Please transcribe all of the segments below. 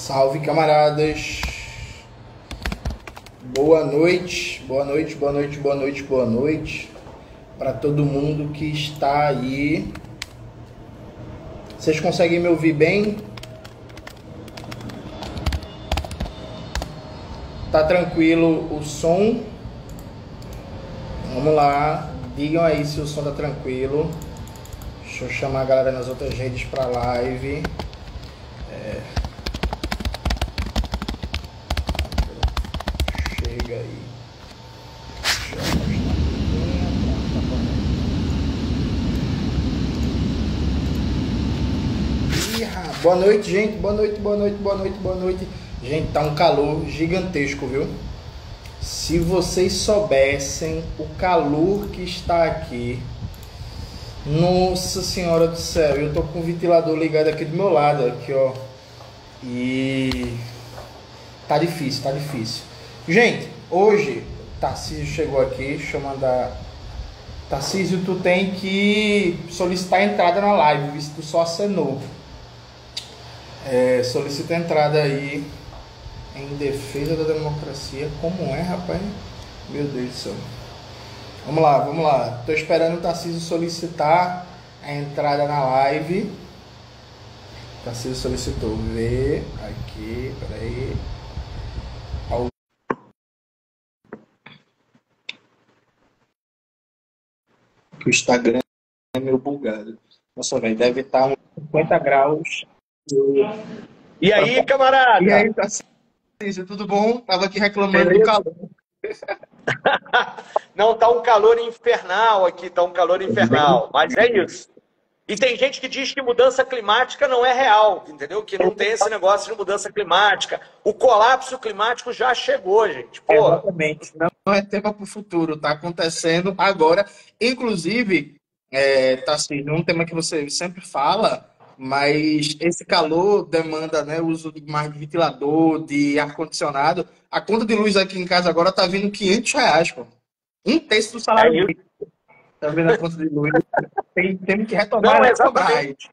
Salve, camaradas. Boa noite, boa noite, boa noite, boa noite, boa noite para todo mundo que está aí. Vocês conseguem me ouvir bem? Tá tranquilo o som? Vamos lá, digam aí se o som tá tranquilo. Deixa eu chamar a galera nas outras redes para live. Chega aí. Boa noite, gente. Boa noite, boa noite, boa noite, boa noite. Gente, tá um calor gigantesco, viu? Se vocês soubessem o calor que está aqui. Nossa Senhora do céu, eu tô com o ventilador ligado aqui do meu lado, aqui, ó. E tá difícil, tá difícil. Gente, hoje, Tarcísio chegou aqui, deixa eu mandar. Tarcísio, tu tem que solicitar a entrada na live, visto que tu só acenou. Solicita a entrada aí em defesa da democracia. Como é, rapaz? Meu Deus do céu. Vamos lá, vamos lá. Tô esperando o Tarcísio solicitar a entrada na live. Tarcísio solicitou. Vê aqui, peraí. O Instagram é meio bugado. Nossa, velho, deve estar uns 50 graus. E aí, camarada? E aí, Tarcísio, tudo bom? Tava aqui reclamando do calor. Não, tá um calor infernal aqui, tá um calor infernal. Mas é isso. E tem gente que diz que mudança climática não é real, entendeu? Que não tem esse negócio de mudança climática. O colapso climático já chegou, gente. Pô. Exatamente. Não é tema para o futuro, tá acontecendo agora. Inclusive, Tarcísio, um tema que você sempre fala, mas esse calor demanda, né, o uso de mais de ventilador, de ar-condicionado. A conta de luz aqui em casa agora tá vindo R$ 500, pô. Um terço do salário mínimo. Tá vendo a conta de luz? Temos que retomar Não, a exatamente.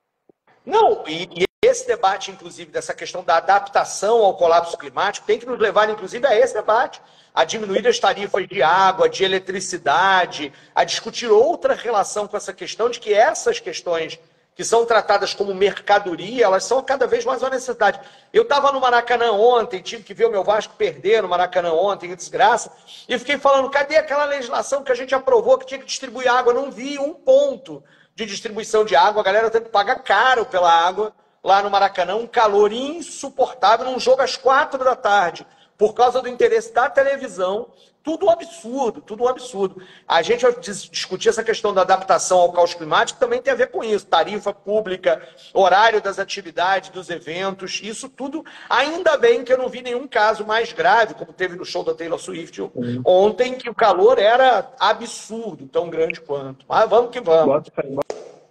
Não, e esse debate, inclusive, dessa questão da adaptação ao colapso climático, tem que nos levar, inclusive, a esse debate. A diminuir as tarifas de água, de eletricidade, a discutir outra relação com essa questão de que essas questões que são tratadas como mercadoria, elas são cada vez mais uma necessidade. Eu estava no Maracanã ontem, tive que ver o meu Vasco perder no Maracanã ontem, que desgraça, e fiquei falando, cadê aquela legislação que a gente aprovou que tinha que distribuir água? Não vi um ponto de distribuição de água, a galera tem que pagar caro pela água lá no Maracanã, um calor insuportável, num jogo às 4 da tarde, por causa do interesse da televisão, tudo um absurdo, tudo um absurdo. A gente vai discutir essa questão da adaptação ao caos climático, também tem a ver com isso, tarifa pública, horário das atividades, dos eventos, isso tudo, ainda bem que eu não vi nenhum caso mais grave, como teve no show da Taylor Swift ontem, que o calor era absurdo, tão grande quanto. Mas vamos que vamos.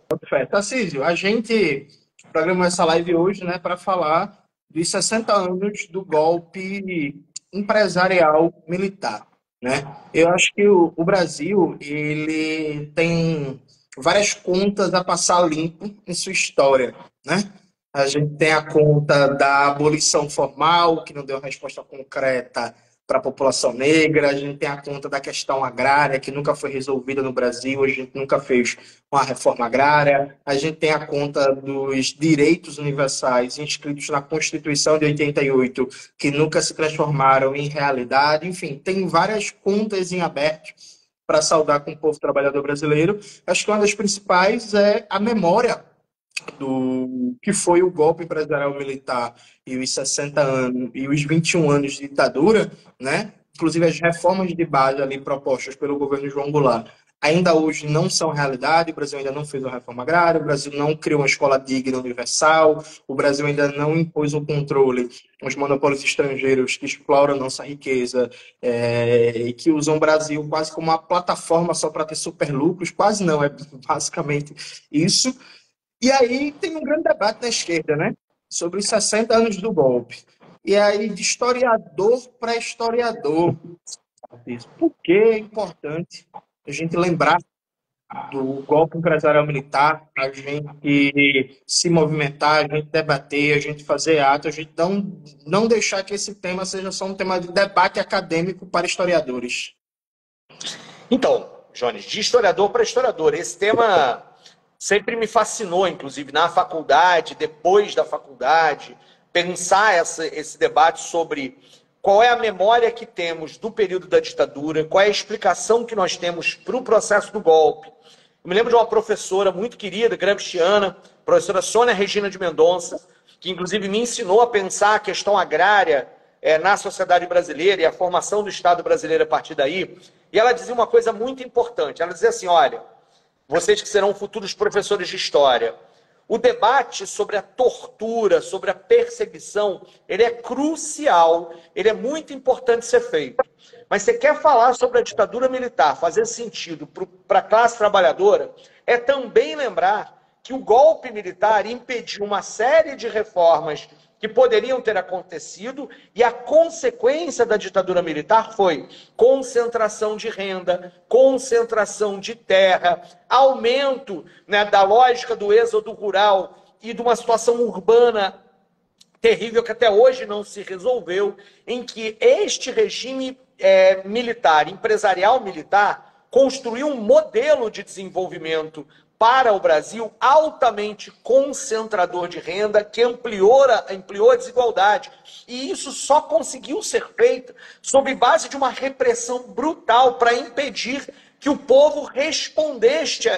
Bota fé. Tarcísio, a gente programou essa live hoje, né, para falar dos 60 anos do golpe empresarial militar, né? Eu acho que o Brasil, ele tem várias contas a passar limpo em sua história, né? A gente tem a conta da abolição formal, que não deu resposta concreta para a população negra, a gente tem a conta da questão agrária, que nunca foi resolvida no Brasil, a gente nunca fez uma reforma agrária, a gente tem a conta dos direitos universais inscritos na Constituição de 88, que nunca se transformaram em realidade, enfim, tem várias contas em aberto para saudar com o povo trabalhador brasileiro. Acho que uma das principais é a memória do que foi o golpe empresarial militar e os 60 anos e os 21 anos de ditadura, né? Inclusive as reformas de base ali propostas pelo governo João Goulart ainda hoje não são realidade. O Brasil ainda não fez uma reforma agrária, o Brasil não criou uma escola digna universal, o Brasil ainda não impôs um controle aos monopólios estrangeiros que exploram nossa riqueza e que usam o Brasil quase como uma plataforma só para ter superlucros, quase não, é basicamente isso. E aí tem um grande debate na esquerda, né? Sobre os 60 anos do golpe. E aí, de historiador para historiador, por que é importante a gente lembrar do golpe empresarial militar, a gente se movimentar, a gente debater, a gente fazer ato, a gente não deixar que esse tema seja só um tema de debate acadêmico para historiadores. Então, Jones, de historiador para historiador, esse tema sempre me fascinou, inclusive na faculdade, depois da faculdade, pensar esse debate sobre qual é a memória que temos do período da ditadura, qual é a explicação que nós temos para o processo do golpe. Eu me lembro de uma professora muito querida, gramsciana, professora Sônia Regina de Mendonça, que inclusive me ensinou a pensar a questão agrária na sociedade brasileira e a formação do Estado brasileiro a partir daí. E ela dizia uma coisa muito importante. Ela dizia assim, olha, vocês que serão futuros professores de história, o debate sobre a tortura, sobre a perseguição, ele é crucial, ele é muito importante ser feito. Mas você quer falar sobre a ditadura militar, fazer sentido para a classe trabalhadora, é também lembrar que o golpe militar impediu uma série de reformas que poderiam ter acontecido, e a consequência da ditadura militar foi concentração de renda, concentração de terra, aumento, né, da lógica do êxodo rural e de uma situação urbana terrível que até hoje não se resolveu, em que este regime militar, empresarial militar, construiu um modelo de desenvolvimento para o Brasil altamente concentrador de renda, que ampliou a desigualdade. E isso só conseguiu ser feito sob base de uma repressão brutal para impedir que o povo respondesse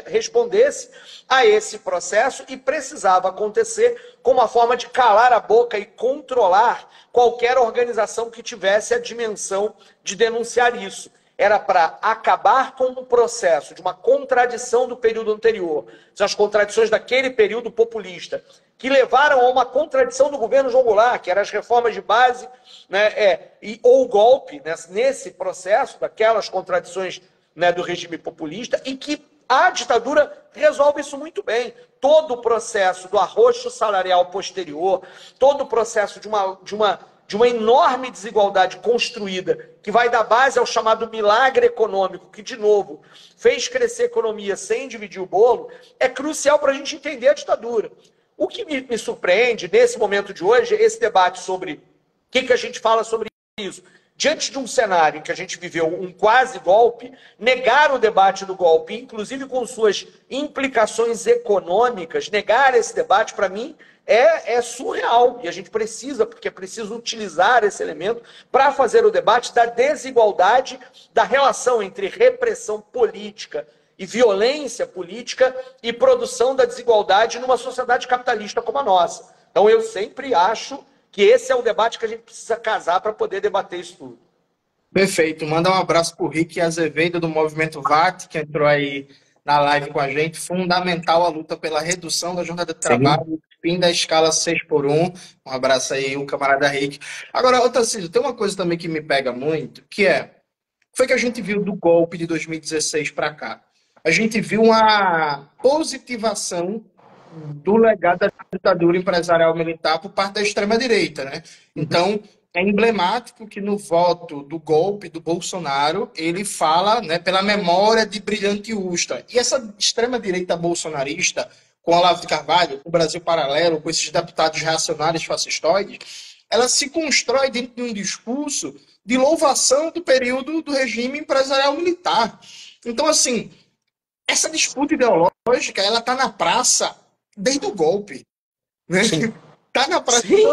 a esse processo, e precisava acontecer como uma forma de calar a boca e controlar qualquer organização que tivesse a dimensão de denunciar isso. Era para acabar com o processo de uma contradição do período anterior, as contradições daquele período populista, que levaram a uma contradição do governo João Goulart, que eram as reformas de base, né, ou o golpe, né, nesse processo, daquelas contradições, né, do regime populista, e que a ditadura resolve isso muito bem. Todo o processo do arroxo salarial posterior, todo o processo de uma enorme desigualdade construída, que vai dar base ao chamado milagre econômico, que, de novo, fez crescer a economia sem dividir o bolo, é crucial para a gente entender a ditadura. O que me surpreende, nesse momento de hoje, é esse debate sobre o que a gente fala sobre isso. Diante de um cenário em que a gente viveu um quase golpe, negar o debate do golpe, inclusive com suas implicações econômicas, negar esse debate, para mim, é surreal. E a gente precisa, porque é preciso utilizar esse elemento para fazer o debate da desigualdade, da relação entre repressão política e violência política e produção da desigualdade numa sociedade capitalista como a nossa. Então eu sempre acho que esse é o debate que a gente precisa casar para poder debater isso tudo. Perfeito. Manda um abraço para o Rick Azevedo, do Movimento VAT, que entrou aí na live com a gente. Fundamental a luta pela redução da jornada de trabalho, fim da escala 6x1. Um abraço aí, o camarada Rick. Agora, Otacílio, tem uma coisa também que me pega muito, que foi que a gente viu do golpe de 2016 para cá. A gente viu uma positivação do legado da ditadura empresarial militar por parte da extrema-direita, né? Então, é emblemático que no voto do golpe do Bolsonaro, ele fala, né, pela memória de Brilhante Ustra. E essa extrema-direita bolsonarista, com Olavo de Carvalho, com o Brasil Paralelo, com esses deputados reacionários fascistoides, ela se constrói dentro de um discurso de louvação do período do regime empresarial militar. Então, assim, essa disputa ideológica, ela está na praça desde o golpe, né? Tá na praça. Sim,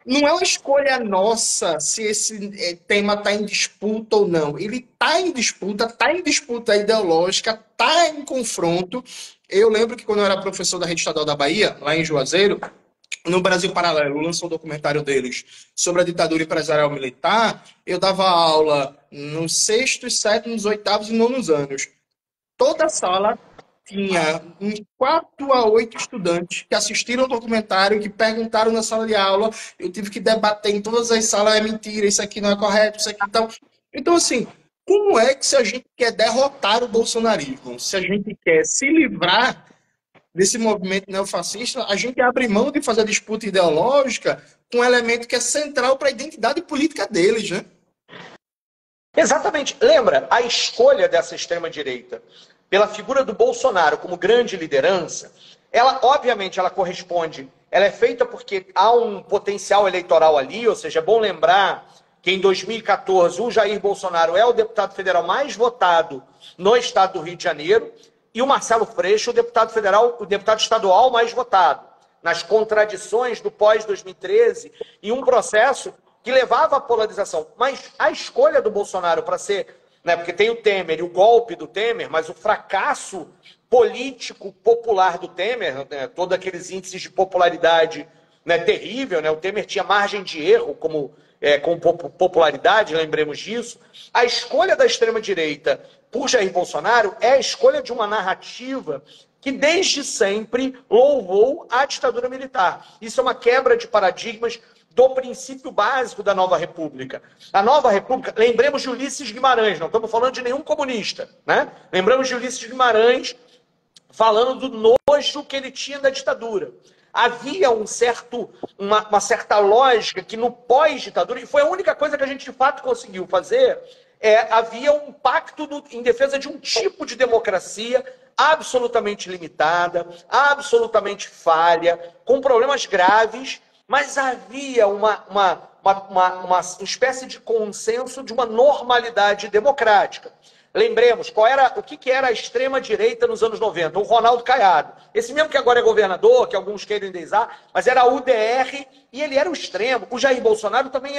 não é uma escolha nossa se esse tema está em disputa ou não. Ele está em disputa ideológica, está em confronto. Eu lembro que quando eu era professor da Rede Estadual da Bahia, lá em Juazeiro, no Brasil Paralelo, lançou um documentário deles sobre a ditadura empresarial militar. Eu dava aula nos 6º, 7º, 8º e 9º anos. Toda a sala tinha uns 4 a 8 estudantes que assistiram ao documentário, que perguntaram na sala de aula. Eu tive que debater em todas as salas, é mentira, isso aqui não é correto, isso aqui então. Então, assim, como é que, se a gente quer derrotar o bolsonarismo, se a gente quer se livrar desse movimento neofascista, a gente abre mão de fazer a disputa ideológica com um elemento que é central para a identidade política deles, né? Exatamente. Lembra, a escolha dessa extrema-direita pela figura do Bolsonaro como grande liderança, ela, obviamente, ela corresponde, ela é feita porque há um potencial eleitoral ali, ou seja, é bom lembrar que em 2014 o Jair Bolsonaro é o deputado federal mais votado no estado do Rio de Janeiro e o Marcelo Freixo, o deputado federal, o deputado estadual mais votado, nas contradições do pós-2013 e um processo que levava à polarização. Mas a escolha do Bolsonaro para ser, né, porque tem o Temer e o golpe do Temer, mas o fracasso político popular do Temer, né, todos aqueles índices de popularidade, né, terrível, né, o Temer tinha margem de erro com popularidade, lembremos disso. A escolha da extrema-direita por Jair Bolsonaro é a escolha de uma narrativa que desde sempre louvou a ditadura militar. Isso é uma quebra de paradigmas do princípio básico da Nova República. A Nova República, lembremos de Ulisses Guimarães, não estamos falando de nenhum comunista, né? Lembramos de Ulisses Guimarães falando do nojo que ele tinha da ditadura. Havia uma certa lógica que no pós-ditadura, e foi a única coisa que a gente de fato conseguiu fazer, havia um pacto em defesa de um tipo de democracia absolutamente limitada, absolutamente falha, com problemas graves, mas havia uma espécie de consenso de uma normalidade democrática. Lembremos, o que era a extrema-direita nos anos 90? O Ronaldo Caiado. Esse mesmo que agora é governador, que alguns querem endeusar, mas era a UDR e ele era o extremo. O Jair Bolsonaro também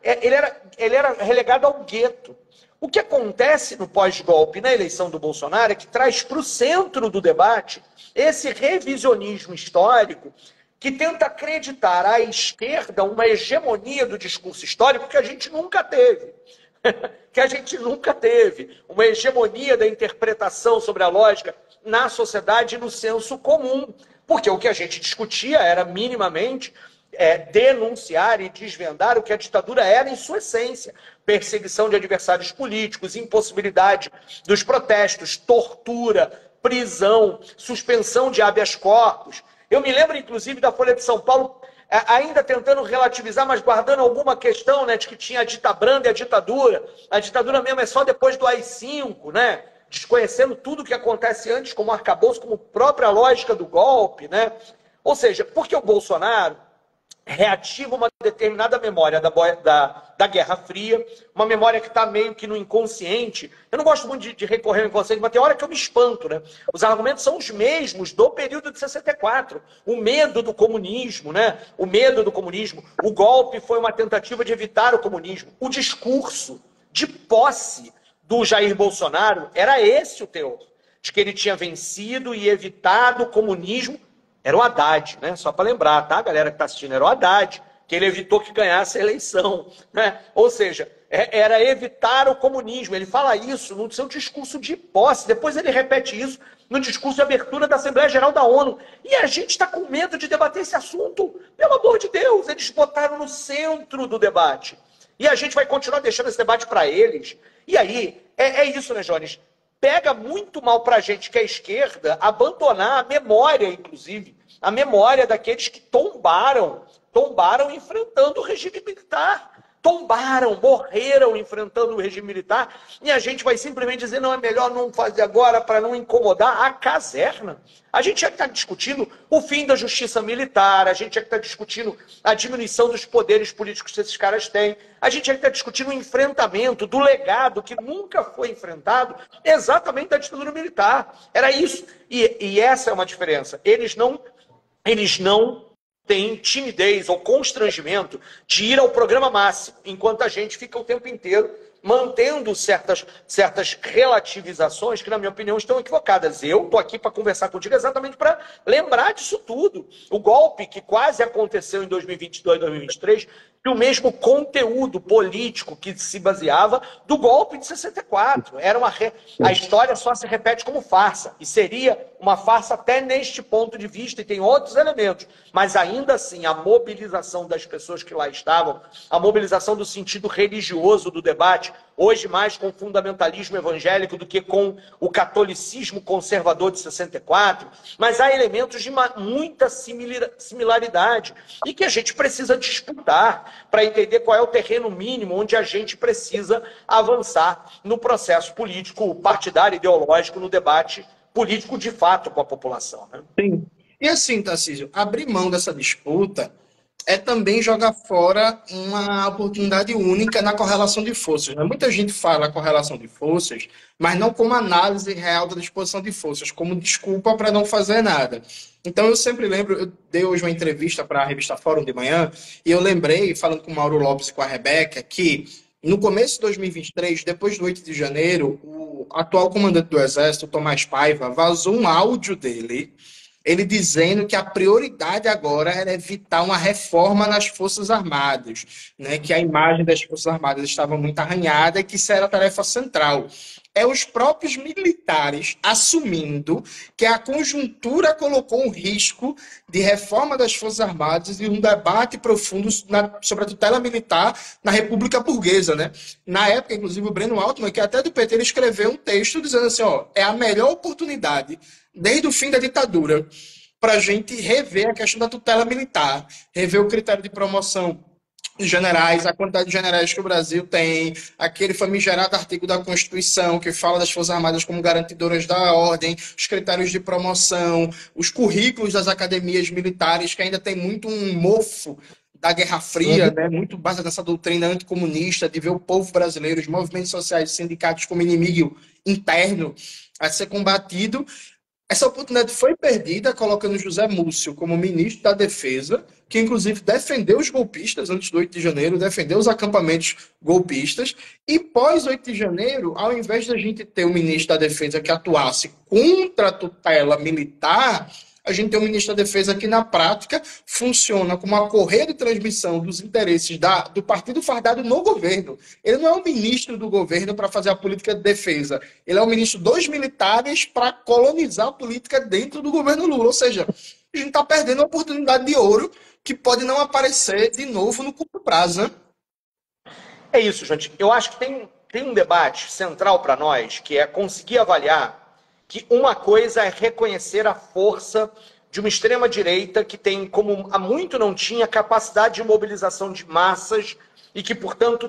ele era relegado ao gueto. O que acontece no pós-golpe, na eleição do Bolsonaro, é que traz para o centro do debate esse revisionismo histórico que tenta acreditar à esquerda uma hegemonia do discurso histórico que a gente nunca teve. Uma hegemonia da interpretação sobre a lógica na sociedade e no senso comum. Porque o que a gente discutia era minimamente denunciar e desvendar o que a ditadura era em sua essência. Perseguição de adversários políticos, impossibilidade dos protestos, tortura, prisão, suspensão de habeas corpus. Eu me lembro, inclusive, da Folha de São Paulo ainda tentando relativizar, mas guardando alguma questão, né, de que tinha a ditabranda e a ditadura. A ditadura mesmo é só depois do AI-5, né? Desconhecendo tudo o que acontece antes, como arcabouço, como própria lógica do golpe, né? Ou seja, porque o Bolsonaro reativa uma determinada memória da Guerra Fria, uma memória que está meio que no inconsciente. Eu não gosto muito de recorrer ao inconsciente, mas tem hora que eu me espanto, né? Os argumentos são os mesmos do período de 64. O medo do comunismo, né? O medo do comunismo. O golpe foi uma tentativa de evitar o comunismo. O discurso de posse do Jair Bolsonaro era esse o teor, de que ele tinha vencido e evitado o comunismo. Era o Haddad, né? Só para lembrar, tá, galera que está assistindo? Era o Haddad, que ele evitou que ganhasse a eleição, né? Ou seja, era evitar o comunismo. Ele fala isso no seu discurso de posse. Depois ele repete isso no discurso de abertura da Assembleia Geral da ONU. E a gente está com medo de debater esse assunto. Pelo amor de Deus, eles botaram no centro do debate. E a gente vai continuar deixando esse debate para eles. E aí, é isso, né, Jones? Pega muito mal para a gente que é esquerda abandonar a memória, inclusive, a memória daqueles que tombaram enfrentando o regime militar. Morreram enfrentando o regime militar, e a gente vai simplesmente dizer, não, é melhor não fazer agora para não incomodar a caserna. A gente já está discutindo o fim da justiça militar, a gente já está discutindo a diminuição dos poderes políticos que esses caras têm, a gente já está discutindo o enfrentamento do legado que nunca foi enfrentado, exatamente da ditadura militar. Era isso. E essa é uma diferença. Eles não tem timidez ou constrangimento de ir ao programa máximo, enquanto a gente fica o tempo inteiro mantendo certas relativizações que, na minha opinião, estão equivocadas. Eu estou aqui para conversar contigo exatamente para lembrar disso tudo. O golpe que quase aconteceu em 2022 e 2023, e o mesmo conteúdo político que se baseava do golpe de 64. A história só se repete como farsa, e seria uma farsa até neste ponto de vista, e tem outros elementos, mas ainda assim a mobilização das pessoas que lá estavam, a mobilização do sentido religioso do debate, hoje mais com o fundamentalismo evangélico do que com o catolicismo conservador de 64, mas há elementos de muita similaridade e que a gente precisa disputar para entender qual é o terreno mínimo onde a gente precisa avançar no processo político partidário ideológico, no debate político de fato com a população, né? Sim. E assim, Tarcísio, abrir mão dessa disputa é também jogar fora uma oportunidade única na correlação de forças, né? Muita gente fala correlação de forças, mas não como análise real da disposição de forças, como desculpa para não fazer nada. Então eu sempre lembro, eu dei hoje uma entrevista para a revista Fórum de manhã, e eu lembrei, falando com o Mauro Lopes e com a Rebeca, que no começo de 2023, depois do 8 de janeiro, o atual comandante do Exército, Tomás Paiva, vazou um áudio dele, ele dizendo que a prioridade agora era evitar uma reforma nas Forças Armadas, né? Que a imagem das Forças Armadas estava muito arranhada e que isso era a tarefa central. É os próprios militares assumindo que a conjuntura colocou um risco de reforma das Forças Armadas e um debate profundo sobre a tutela militar na República Burguesa, né? Na época, inclusive, o Breno Altman, que é até do PT, ele escreveu um texto dizendo assim, ó, é a melhor oportunidade desde o fim da ditadura, para a gente rever a questão da tutela militar, rever o critério de promoção de generais, a quantidade de generais que o Brasil tem, aquele famigerado artigo da Constituição que fala das Forças Armadas como garantidoras da ordem, os critérios de promoção, os currículos das academias militares, que ainda tem muito um mofo da Guerra Fria, né? Muito base nessa doutrina anticomunista de ver o povo brasileiro, os movimentos sociais, os sindicatos como inimigo interno a ser combatido. Essa oportunidade foi perdida, colocando José Múcio como ministro da Defesa, que inclusive defendeu os golpistas antes do 8 de janeiro, defendeu os acampamentos golpistas, e pós 8 de janeiro, ao invés da gente ter um ministro da Defesa que atuasse contra a tutela militar, a gente tem um ministro da Defesa que, na prática, funciona como uma correia de transmissão dos interesses do partido fardado no governo. Ele não é um ministro do governo para fazer a política de defesa. Ele é um ministro dos militares para colonizar a política dentro do governo Lula. Ou seja, a gente está perdendo uma oportunidade de ouro que pode não aparecer de novo no curto prazo, né? É isso, gente. Eu acho que tem um debate central para nós, que é conseguir avaliar que uma coisa é reconhecer a força de uma extrema-direita que tem, como há muito não tinha, capacidade de mobilização de massas e que, portanto,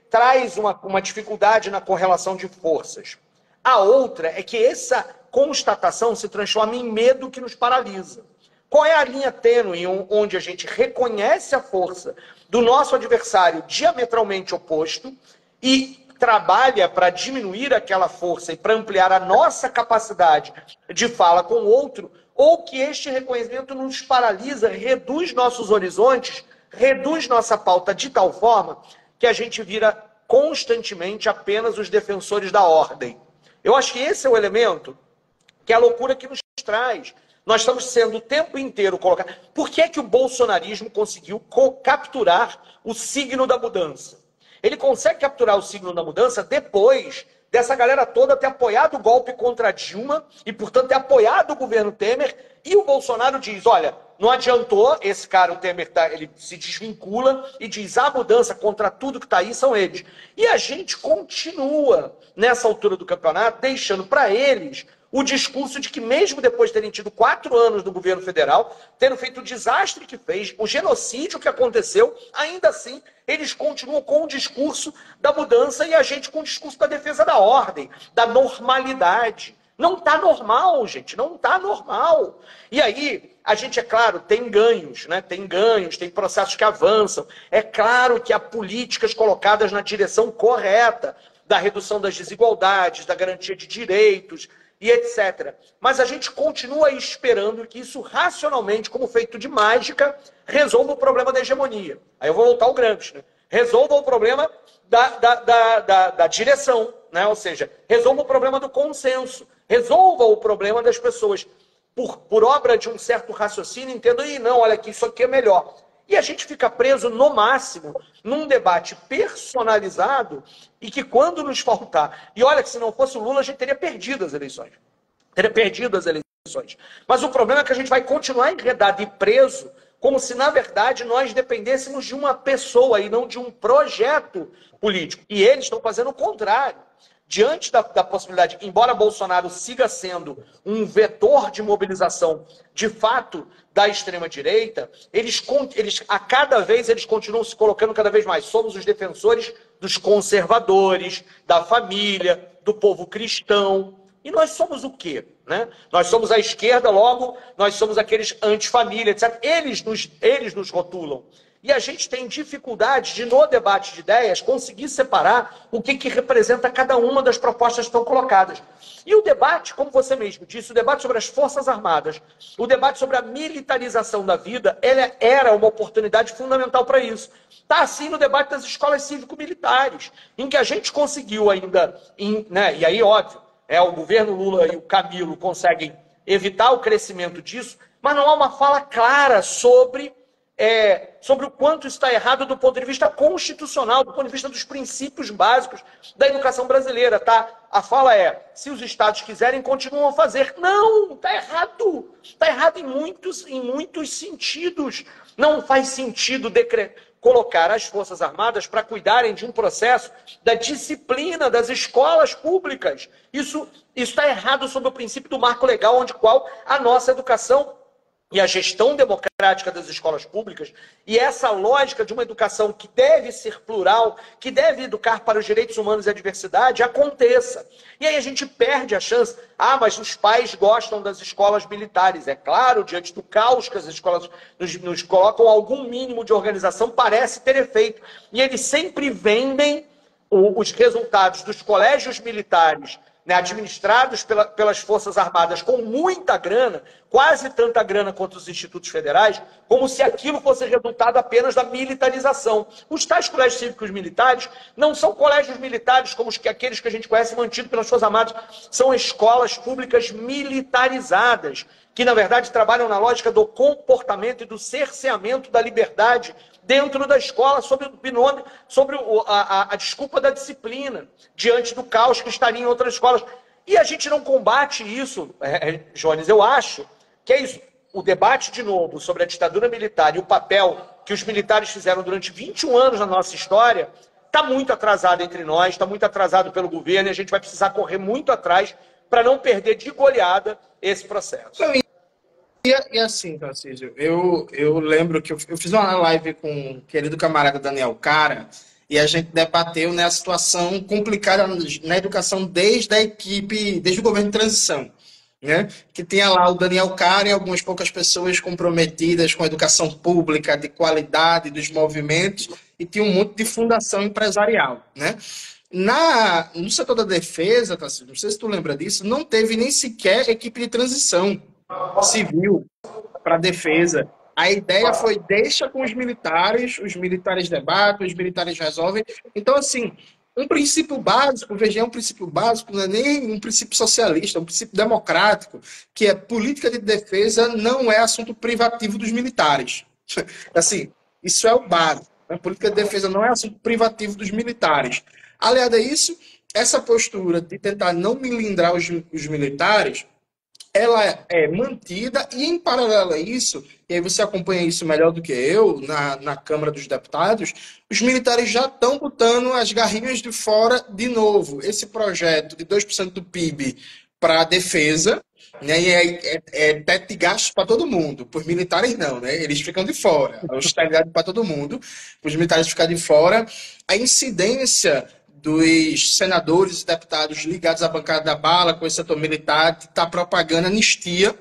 traz uma dificuldade na correlação de forças. A outra é que essa constatação se transforma em medo que nos paralisa. Qual é a linha tênue onde a gente reconhece a força do nosso adversário diametralmente oposto e trabalha para diminuir aquela força e para ampliar a nossa capacidade de fala com o outro, ou que este reconhecimento nos paralisa, reduz nossos horizontes, reduz nossa pauta de tal forma que a gente vira constantemente apenas os defensores da ordem. Eu acho que esse é o elemento que é a loucura que nos traz. Nós estamos sendo o tempo inteiro colocados. Por que é que o bolsonarismo conseguiu capturar o signo da mudança? Ele consegue capturar o signo da mudança depois dessa galera toda ter apoiado o golpe contra Dilma e, portanto, ter apoiado o governo Temer. E o Bolsonaro diz, olha, não adiantou, esse cara, o Temer, ele se desvincula e diz, a mudança contra tudo que está aí são eles. E a gente continua, nessa altura do campeonato, deixando para eles o discurso de que, mesmo depois de terem tido 4 anos no governo federal, tendo feito o desastre que fez, o genocídio que aconteceu, ainda assim, eles continuam com o discurso da mudança e a gente com o discurso da defesa da ordem, da normalidade. Não está normal, gente, não está normal. E aí, a gente, é claro, tem ganhos, né? Tem ganhos, tem processos que avançam. É claro que há políticas colocadas na direção correta da redução das desigualdades, da garantia de direitos, e etc. Mas a gente continua esperando que isso racionalmente, como feito de mágica, resolva o problema da hegemonia. Aí eu vou voltar ao Gramsci, né? Resolva o problema da direção, né? Ou seja, resolva o problema do consenso, resolva o problema das pessoas. Por obra de um certo raciocínio, entendo, e não, olha aqui, isso aqui é melhor. E a gente fica preso, no máximo, num debate personalizado e que, quando nos faltar... E olha que, se não fosse o Lula, a gente teria perdido as eleições. Teria perdido as eleições. Mas o problema é que a gente vai continuar enredado e preso como se, na verdade, nós dependêssemos de uma pessoa e não de um projeto político. E eles estão fazendo o contrário. Diante da possibilidade, embora Bolsonaro siga sendo um vetor de mobilização, de fato, da extrema-direita, eles a cada vez eles continuam se colocando cada vez mais. Somos os defensores dos conservadores, da família, do povo cristão. E nós somos o quê? Né? Nós somos a esquerda, logo, nós somos aqueles anti-família, etc. Eles nos rotulam. E a gente tem dificuldade de, no debate de ideias, conseguir separar o que representa cada uma das propostas que estão colocadas. E o debate, como você mesmo disse, o debate sobre as Forças Armadas, o debate sobre a militarização da vida, ele era uma oportunidade fundamental para isso. Está assim no debate das escolas cívico-militares, em que a gente conseguiu ainda, né, e aí, óbvio, o governo Lula e o Camilo conseguem evitar o crescimento disso, mas não há uma fala clara sobre o quanto está errado do ponto de vista constitucional, do ponto de vista dos princípios básicos da educação brasileira, tá? A fala é, se os estados quiserem, continuam a fazer. Não, está errado. Está errado em muitos sentidos. Não faz sentido colocar as Forças Armadas para cuidarem de um processo da disciplina das escolas públicas. Isso está errado sob o princípio do marco legal, onde qual a nossa educação e a gestão democrática das escolas públicas, e essa lógica de uma educação que deve ser plural, que deve educar para os direitos humanos e a diversidade, aconteça. E aí a gente perde a chance. Mas os pais gostam das escolas militares. É claro, diante do caos que as escolas nos colocam, algum mínimo de organização parece ter efeito. E eles sempre vendem os resultados dos colégios militares, né, administrados pelas Forças Armadas com muita grana, quase tanta grana quanto os institutos federais, como se aquilo fosse resultado apenas da militarização. Os tais colégios cívicos militares não são colégios militares como aqueles que a gente conhece mantidos pelas Forças Armadas, são escolas públicas militarizadas, que na verdade trabalham na lógica do comportamento e do cerceamento da liberdade dentro da escola, sobre a desculpa da disciplina, diante do caos que estaria em outras escolas. E a gente não combate isso, Jones, eu acho que é isso. O debate, de novo, sobre a ditadura militar e o papel que os militares fizeram durante 21 anos na nossa história, está muito atrasado entre nós, está muito atrasado pelo governo, e a gente vai precisar correr muito atrás para não perder de goleada esse processo. E assim, Tarcísio, eu lembro que eu fiz uma live com o querido camarada Daniel Cara, e a gente debateu, né, a situação complicada na educação desde o governo de transição, né? Que tinha lá o Daniel Cara e algumas poucas pessoas comprometidas com a educação pública, de qualidade, dos movimentos, e tinha um monte de fundação empresarial, né? No setor da defesa, Tarcísio, não sei se tu lembra disso, não teve nem sequer equipe de transição civil para a defesa. A ideia foi, deixa com os militares debatem, os militares resolvem. Então, assim, um princípio básico, veja, um princípio básico, não é nem um princípio socialista, é um princípio democrático, que é política de defesa não é assunto privativo dos militares. Assim, isso é o básico. A política de defesa não é assunto privativo dos militares. Aliado a isso, essa postura de tentar não milindrar os militares, ela é mantida, e em paralelo a isso, e aí você acompanha isso melhor do que eu, na Câmara dos Deputados, os militares já estão botando as garrinhas de fora de novo. Esse projeto de 2% do PIB para a defesa, né, e é teto de gastos para todo mundo, para os militares não, né, eles ficam de fora, a austeridade para todo mundo, para os militares ficar de fora, a incidência dos senadores e deputados ligados à bancada da bala com esse setor militar está propagando anistia,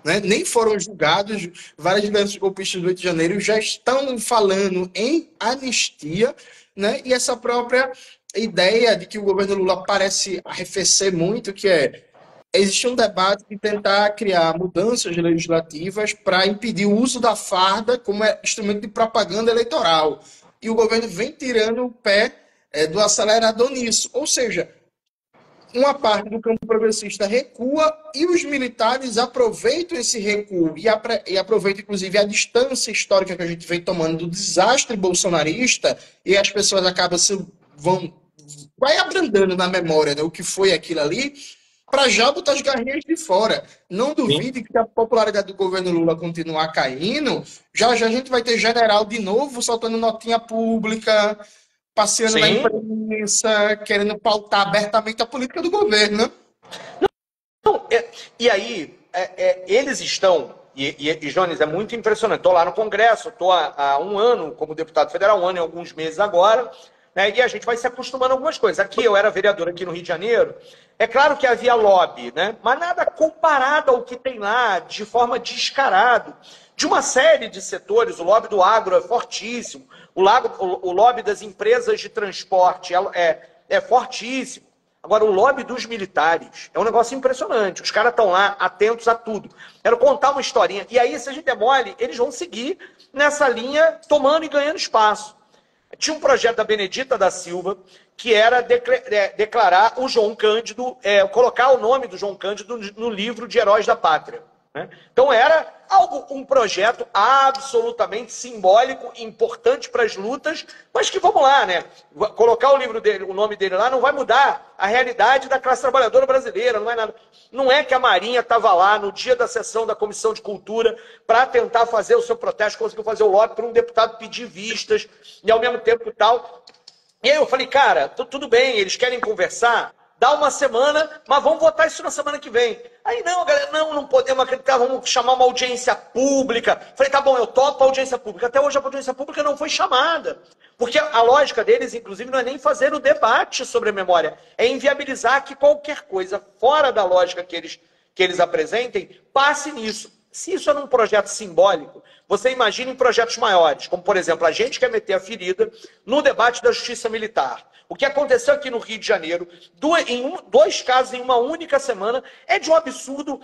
né? Nem foram julgados, várias lideranças golpistas do 8 de janeiro já estão falando em anistia, né? E essa própria ideia de que o governo Lula parece arrefecer muito, que existe um debate de tentar criar mudanças legislativas para impedir o uso da farda como instrumento de propaganda eleitoral. E o governo vem tirando o pé do acelerador nisso. Ou seja, uma parte do campo progressista recua e os militares aproveitam esse recuo e aproveitam, inclusive, a distância histórica que a gente vem tomando do desastre bolsonarista, e as pessoas acabam vai abrandando na memória, né, o que foi aquilo ali, para já botar as garrinhas de fora. Não Sim. duvide que a popularidade do governo Lula continuar caindo, já já a gente vai ter general de novo soltando notinha pública, passeando na Sim. imprensa, querendo pautar abertamente a política do governo, né? Não, e aí, eles estão, e Jones, é muito impressionante. Estou lá no Congresso, estou há um ano como deputado federal, um ano e alguns meses agora, né, e a gente vai se acostumando a algumas coisas. Aqui, eu era vereador aqui no Rio de Janeiro, é claro que havia lobby, né, mas nada comparado ao que tem lá, de forma descarada. De uma série de setores, o lobby do agro é fortíssimo, o lobby das empresas de transporte é fortíssimo. Agora, o lobby dos militares é um negócio impressionante. Os caras estão lá atentos a tudo. Quero contar uma historinha. E aí, se a gente é mole, eles vão seguir nessa linha, tomando e ganhando espaço. Tinha um projeto da Benedita da Silva, que era declarar o João Cândido, colocar o nome do João Cândido no livro de Heróis da Pátria. Né? Então era um projeto absolutamente simbólico, importante para as lutas, mas que vamos lá, né? Colocar o livro dele, o nome dele lá, não vai mudar a realidade da classe trabalhadora brasileira, não é nada. Não é que a Marinha estava lá no dia da sessão da Comissão de Cultura para tentar fazer o seu protesto, conseguiu fazer o lobby para um deputado pedir vistas e ao mesmo tempo tal. E aí eu falei, cara, tudo bem, eles querem conversar, dá uma semana, mas vamos votar isso na semana que vem. Aí não, galera, não podemos acreditar, vamos chamar uma audiência pública. Falei, tá bom, eu topo a audiência pública. Até hoje a audiência pública não foi chamada. Porque a lógica deles, inclusive, não é nem fazer o debate sobre a memória, é inviabilizar que qualquer coisa fora da lógica que eles apresentem passe nisso. Se isso é um projeto simbólico, você imagina em projetos maiores, como, por exemplo, a gente quer meter a ferida no debate da justiça militar. O que aconteceu aqui no Rio de Janeiro, dois casos em uma única semana, é de um absurdo,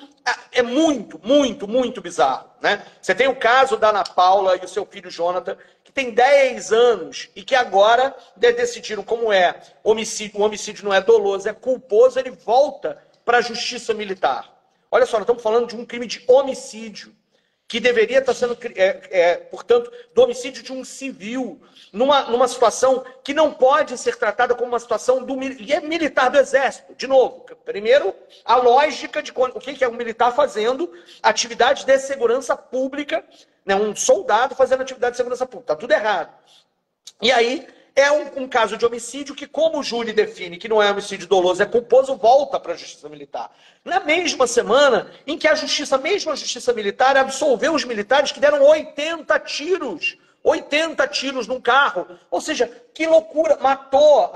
é muito, muito, muito bizarro. Né? Você tem o caso da Ana Paula e o seu filho Jonathan, que tem 10 anos e que agora decidiram como homicídio, o homicídio não é doloso, é culposo, ele volta para a justiça militar. Olha só, nós estamos falando de um crime de homicídio, que deveria estar sendo, portanto, do homicídio de um civil, numa situação que não pode ser tratada como uma situação e é militar do Exército. De novo, primeiro, a lógica de o que é um militar fazendo atividade de segurança pública, né, um soldado fazendo atividade de segurança pública. Está tudo errado. E aí, é um caso de homicídio que, como o júri define que não é homicídio doloso, é culposo, volta para a justiça militar. Na mesma semana em que mesmo a justiça militar, absolveu os militares que deram 80 tiros. 80 tiros num carro. Ou seja, que loucura. Matou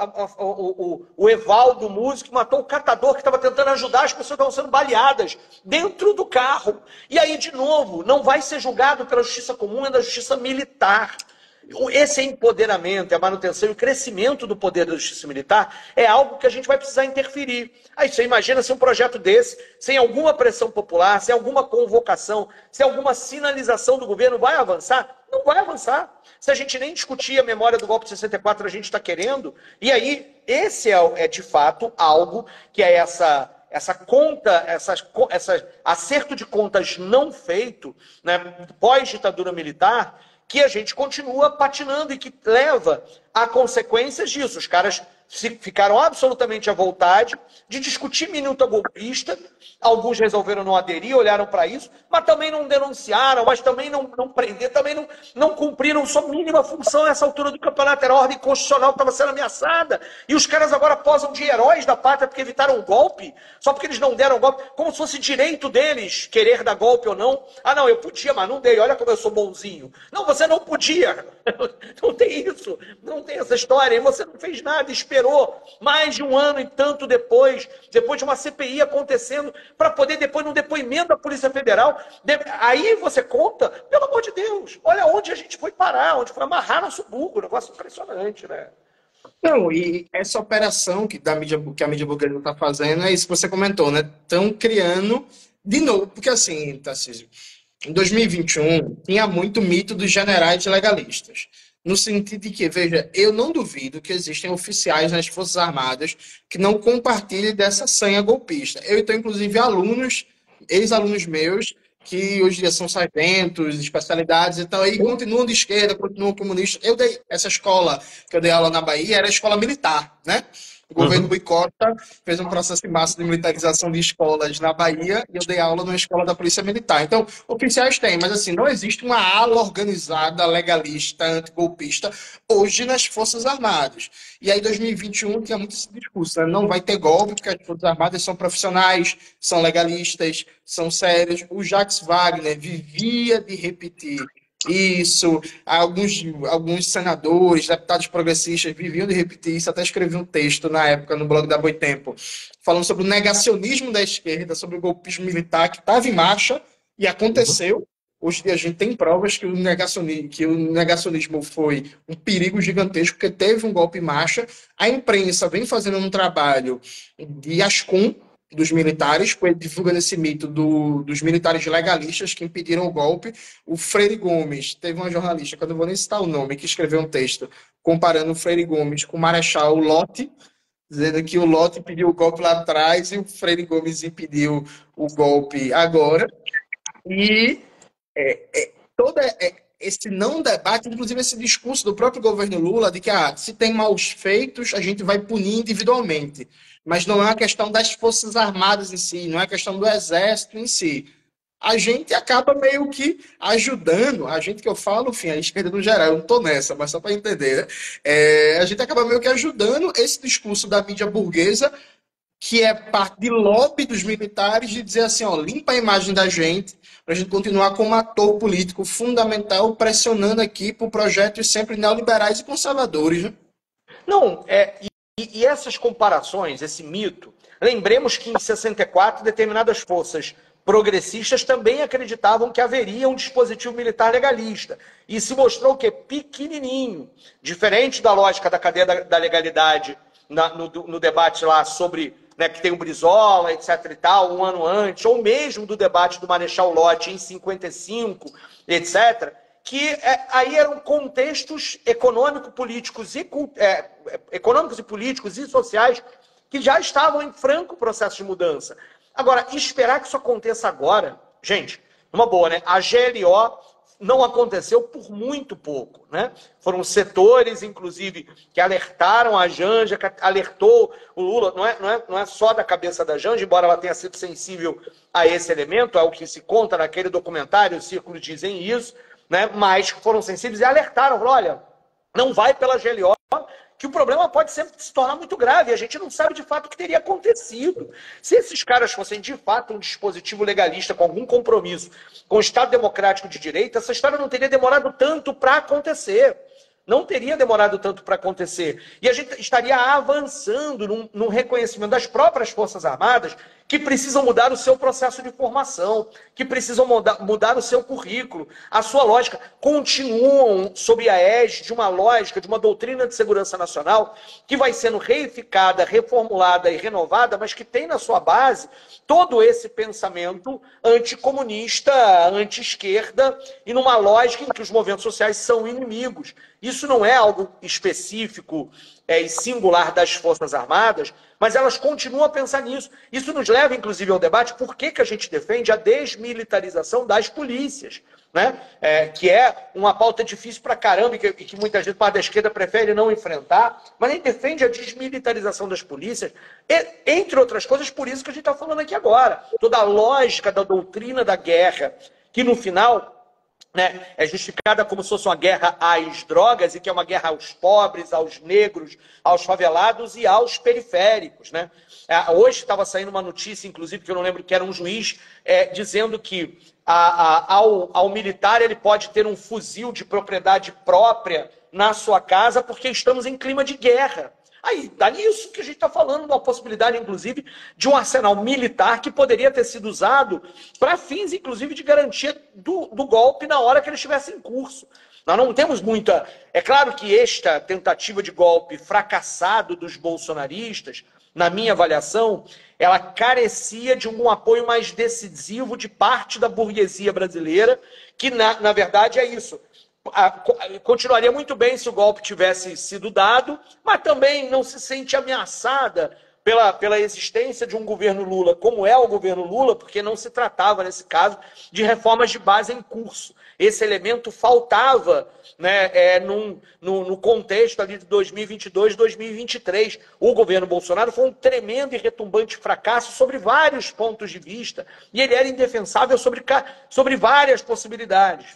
o Evaldo, o músico, matou o catador que estava tentando ajudar as pessoas que estavam sendo baleadas dentro do carro. E aí, de novo, não vai ser julgado pela justiça comum, é da justiça militar. Esse empoderamento, a manutenção e o crescimento do poder da justiça militar é algo que a gente vai precisar interferir. Aí você imagina se um projeto desse, sem alguma pressão popular, sem alguma convocação, sem alguma sinalização do governo, vai avançar? Não vai avançar. Se a gente nem discutir a memória do golpe de 64, a gente está querendo. E aí, esse é de fato algo que é essa conta, essa acerto de contas não feito, né, pós-ditadura militar, que a gente continua patinando e que leva a consequências disso. Os caras ficaram absolutamente à vontade de discutir minuta golpista, alguns resolveram não aderir, olharam para isso, mas também não denunciaram, mas também não prenderam, também não cumpriram sua mínima função a essa altura do campeonato. Era a ordem constitucional que estava sendo ameaçada, e os caras agora posam de heróis da pátria porque evitaram o golpe, só porque eles não deram golpe, como se fosse direito deles querer dar golpe ou não. Ah, não, eu podia, mas não dei, olha como eu sou bonzinho. Não, você não podia, não tem isso, não tem essa história, e você não fez nada, esperou mais de um ano e tanto depois de uma CPI acontecendo, para poder depois, num depoimento da Polícia Federal, aí você conta, pelo amor de Deus, olha onde a gente foi parar, onde foi amarrar nosso burro, um negócio impressionante, né? Não, e essa operação que a mídia burguesa está fazendo é isso que você comentou, né? Estão criando de novo, porque assim, Tarcísio, em 2021 tinha muito mito dos generais legalistas. No sentido de que, veja, eu não duvido que existem oficiais nas Forças Armadas que não compartilhem dessa sanha golpista. Eu tenho, inclusive, ex-alunos meus, que hoje em dia são sargentos, especialidades, então aí continuam de esquerda, continuam comunistas. Eu dei essa escola que eu dei aula na Bahia, era a escola militar, né? O governo Rui Costa fez um processo em massa de militarização de escolas na Bahia e eu dei aula numa escola da Polícia Militar. Então, oficiais tem, mas assim, não existe uma ala organizada, legalista, antigolpista hoje nas Forças Armadas. E aí, 2021, tinha muito esse discurso, né? Não vai ter golpe, porque as Forças Armadas são profissionais, são legalistas, são sérios. O Jacques Wagner vivia de repetir isso, alguns senadores, deputados progressistas viviam de repetir isso, até escrevi um texto na época no blog da Boitempo, falando sobre o negacionismo da esquerda, sobre o golpismo militar que estava em marcha e aconteceu. Hoje em dia a gente tem provas que o negacionismo foi um perigo gigantesco, porque teve um golpe em marcha. A imprensa vem fazendo um trabalho de ascom dos militares, divulgando esse mito dos militares legalistas que impediram o golpe. O Freire Gomes, teve uma jornalista, que eu não vou nem citar o nome, que escreveu um texto comparando o Freire Gomes com o Marechal Lott, dizendo que o Lott impediu o golpe lá atrás e o Freire Gomes impediu o golpe agora. E todo esse não debate, inclusive esse discurso do próprio governo Lula de que se tem maus feitos, a gente vai punir individualmente. Mas não é uma questão das Forças Armadas em si, não é questão do Exército em si. A gente acaba meio que ajudando, a gente que eu falo, enfim, a esquerda no geral, eu não estou nessa, mas só para entender, né? A gente acaba meio que ajudando esse discurso da mídia burguesa, que é parte de lobby dos militares, de dizer assim, limpa a imagem da gente, para a gente continuar como ator político fundamental, pressionando aqui por projetos sempre neoliberais e conservadores. Né? Não, e essas comparações, esse mito, lembremos que em 64 determinadas forças progressistas também acreditavam que haveria um dispositivo militar legalista. E se mostrou que pequenininho, diferente da lógica da cadeia da legalidade no debate lá sobre, né, que tem o Brizola, etc e tal, um ano antes, ou mesmo do debate do Marechal Lott em 55, etc., que aí eram contextos econômico-políticos econômicos e políticos e sociais que já estavam em franco processo de mudança. Agora, esperar que isso aconteça agora, gente, numa boa, né? A GLO não aconteceu por muito pouco, né? Foram setores, inclusive, que alertaram a Janja, que alertou o Lula, não é só da cabeça da Janja, embora ela tenha sido sensível a esse elemento, é o que se conta naquele documentário, os círculos dizem isso, né? Mas foram sensíveis e alertaram, falaram, olha, não vai pela GLO, que o problema pode se tornar muito grave. E a gente não sabe de fato o que teria acontecido. Se esses caras fossem de fato um dispositivo legalista com algum compromisso com o Estado Democrático de Direito, essa história não teria demorado tanto para acontecer. Não teria demorado tanto para acontecer. E a gente estaria avançando num reconhecimento das próprias Forças Armadas que precisam mudar o seu processo de formação, que precisam mudar o seu currículo, a sua lógica. Continuam sob a égide de uma lógica, de uma doutrina de segurança nacional que vai sendo reificada, reformulada e renovada, mas que tem na sua base todo esse pensamento anticomunista, anti-esquerda e numa lógica em que os movimentos sociais são inimigos. Isso não é algo específico e singular das Forças Armadas, mas elas continuam a pensar nisso. Isso nos leva, inclusive, ao debate por que a gente defende a desmilitarização das polícias, né? Que é uma pauta difícil pra caramba e que muita gente, parte da esquerda, prefere não enfrentar, mas a gente defende a desmilitarização das polícias, entre outras coisas, por isso que a gente está falando aqui agora. Toda a lógica da doutrina da guerra, que no final, né, é justificada como se fosse uma guerra às drogas e que é uma guerra aos pobres, aos negros, aos favelados e aos periféricos. Né? Hoje estava saindo uma notícia, inclusive, que eu não lembro, que era um juiz dizendo que ao militar ele pode ter um fuzil de propriedade própria na sua casa porque estamos em clima de guerra. Aí, dá nisso que a gente está falando, uma possibilidade, inclusive, de um arsenal militar que poderia ter sido usado para fins, inclusive, de garantia do golpe na hora que ele estivesse em curso. Nós não temos muita... É claro que esta tentativa de golpe fracassado dos bolsonaristas, na minha avaliação, ela carecia de um apoio mais decisivo de parte da burguesia brasileira, que, na verdade, é isso. Continuaria muito bem se o golpe tivesse sido dado, mas também não se sente ameaçada pela existência de um governo Lula, como é o governo Lula, porque não se tratava, nesse caso, de reformas de base em curso. Esse elemento faltava, né, no contexto ali de 2022, 2023. O governo Bolsonaro foi um tremendo e retumbante fracasso sobre vários pontos de vista, e ele era indefensável sobre várias possibilidades.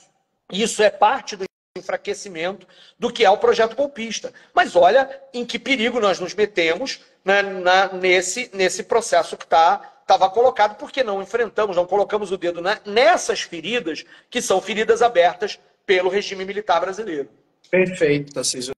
Isso é parte do enfraquecimento do que é o projeto golpista. Mas olha em que perigo nós nos metemos, né, nesse processo que estava colocado, porque não enfrentamos, não colocamos o dedo nessas feridas, que são feridas abertas pelo regime militar brasileiro. Perfeito, Tarcísio.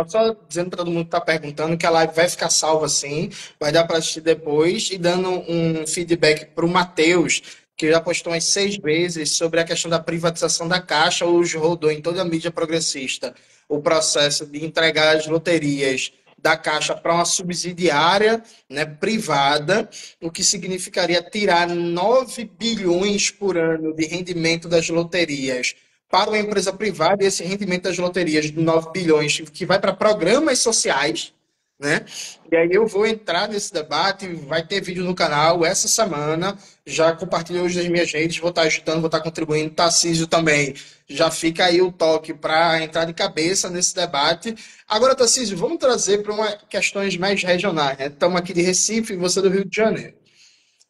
Só dizendo para todo mundo que está perguntando que a live vai ficar salva sim, vai dar para assistir depois, e dando um feedback para o Matheus, que já postou umas 6 vezes sobre a questão da privatização da Caixa. Hoje rodou em toda a mídia progressista o processo de entregar as loterias da Caixa para uma subsidiária, né, privada, o que significaria tirar 9 bilhões por ano de rendimento das loterias para uma empresa privada, e esse rendimento das loterias de 9 bilhões que vai para programas sociais, né? E aí eu vou entrar nesse debate, vai ter vídeo no canal essa semana, já compartilhei hoje nas minhas redes, vou estar ajudando, vou estar contribuindo, Tarcísio também, já fica aí o toque para entrar de cabeça nesse debate. Agora, Tarcísio, vamos trazer para questões mais regionais, né? Estamos aqui de Recife e você do Rio de Janeiro.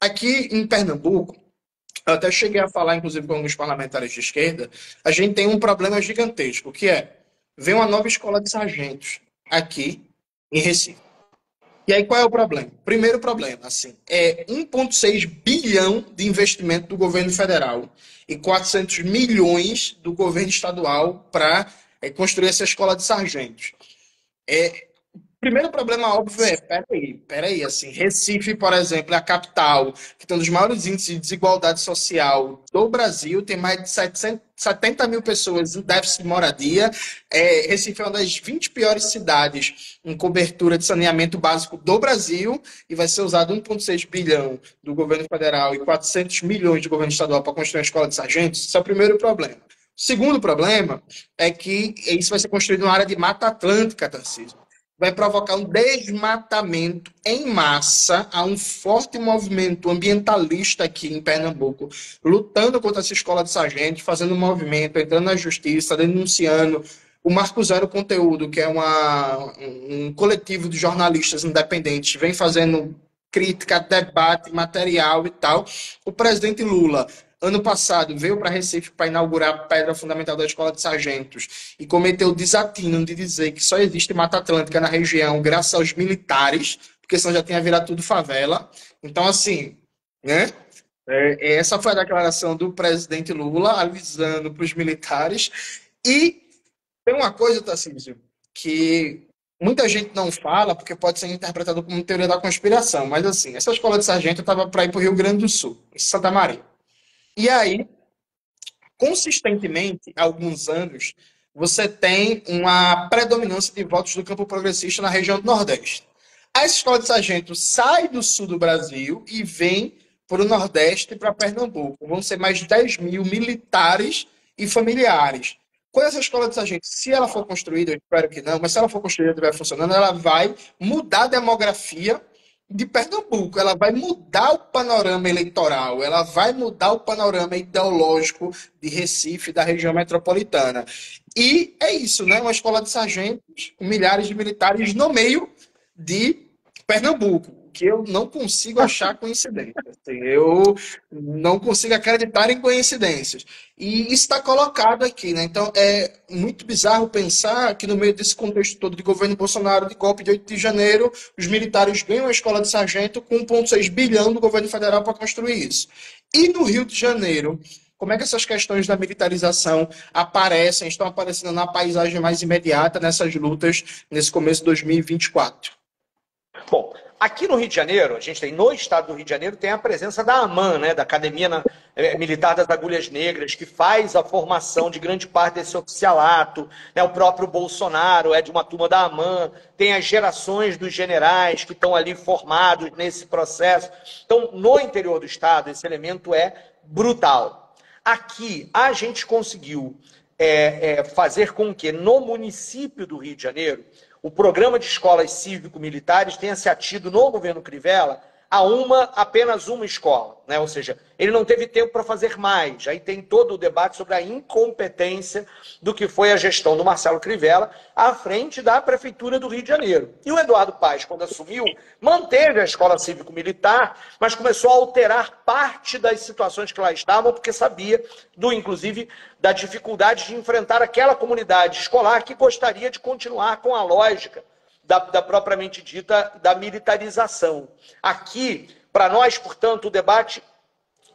Aqui em Pernambuco, eu até cheguei a falar, inclusive, com alguns parlamentares de esquerda, a gente tem um problema gigantesco, que é, vem uma nova escola de sargentos aqui em Recife. E aí qual é o problema? Primeiro problema, assim, é 1,6 bilhão de investimento do governo federal e 400 milhões do governo estadual para construir essa escola de sargentos. Primeiro problema óbvio é, peraí, assim, Recife, por exemplo, é a capital, que tem um dos maiores índices de desigualdade social do Brasil, tem mais de 70 mil pessoas em déficit de moradia. Recife é uma das 20 piores cidades em cobertura de saneamento básico do Brasil, e vai ser usado 1,6 bilhão do governo federal e 400 milhões do governo estadual para construir uma escola de sargentos. Esse é o primeiro problema. O segundo problema é que isso vai ser construído numa área de Mata Atlântica, Tarcísio. Vai provocar um desmatamento em massa. Há um forte movimento ambientalista aqui em Pernambuco, lutando contra essa escola de sargentos, fazendo um movimento, entrando na justiça, denunciando. O Marco Zero Conteúdo, que é um coletivo de jornalistas independentes, vem fazendo crítica, debate, material e tal. O presidente Lula, ano passado, veio para Recife para inaugurar a pedra fundamental da Escola de Sargentos e cometeu o desatino de dizer que só existe Mata Atlântica na região graças aos militares, porque senão já tinha virado tudo favela. Então, assim, né? Essa foi a declaração do presidente Lula, avisando para os militares. E tem uma coisa, Tarcísio, que muita gente não fala, porque pode ser interpretado como teoria da conspiração, mas assim, essa escola de sargento estava para ir para o Rio Grande do Sul, em Santa Maria. E aí, consistentemente, há alguns anos, você tem uma predominância de votos do campo progressista na região do Nordeste. A escola de sargento sai do sul do Brasil e vem para o Nordeste e para Pernambuco. Vão ser mais de 10 mil militares e familiares. Quando essa escola de sargento, se ela for construída, eu espero que não, mas se ela for construída e estiver funcionando, ela vai mudar a demografia de Pernambuco. Ela vai mudar o panorama eleitoral, ela vai mudar o panorama ideológico de Recife, da região metropolitana. E é isso, né? Uma escola de sargentos, com milhares de militares no meio de Pernambuco, que eu não consigo achar coincidência. Assim, eu não consigo acreditar em coincidências. E isso está colocado aqui, né? Então, é muito bizarro pensar que no meio desse contexto todo de governo Bolsonaro, de golpe de 8 de janeiro, os militares ganham a escola de sargento com 1,6 bilhão do governo federal para construir isso. E no Rio de Janeiro, como é que essas questões da militarização estão aparecendo na paisagem mais imediata nessas lutas nesse começo de 2024? Bom, aqui no Rio de Janeiro, a gente tem, no estado do Rio de Janeiro, tem a presença da AMAN, né, da Academia Militar das Agulhas Negras, que faz a formação de grande parte desse oficialato, né, o próprio Bolsonaro é de uma turma da AMAN, tem as gerações dos generais que estão ali formados nesse processo. Então, no interior do estado, esse elemento é brutal. Aqui, a gente conseguiu fazer com que, no município do Rio de Janeiro, o programa de escolas cívico-militares tenha se atido no governo Crivella a apenas uma escola, né? Ou seja, ele não teve tempo para fazer mais. Aí tem todo o debate sobre a incompetência do que foi a gestão do Marcelo Crivella à frente da Prefeitura do Rio de Janeiro. E o Eduardo Paes, quando assumiu, manteve a escola cívico-militar, mas começou a alterar parte das situações que lá estavam, porque sabia, inclusive, da dificuldade de enfrentar aquela comunidade escolar que gostaria de continuar com a lógica da propriamente dita da militarização. Aqui, para nós, portanto, o debate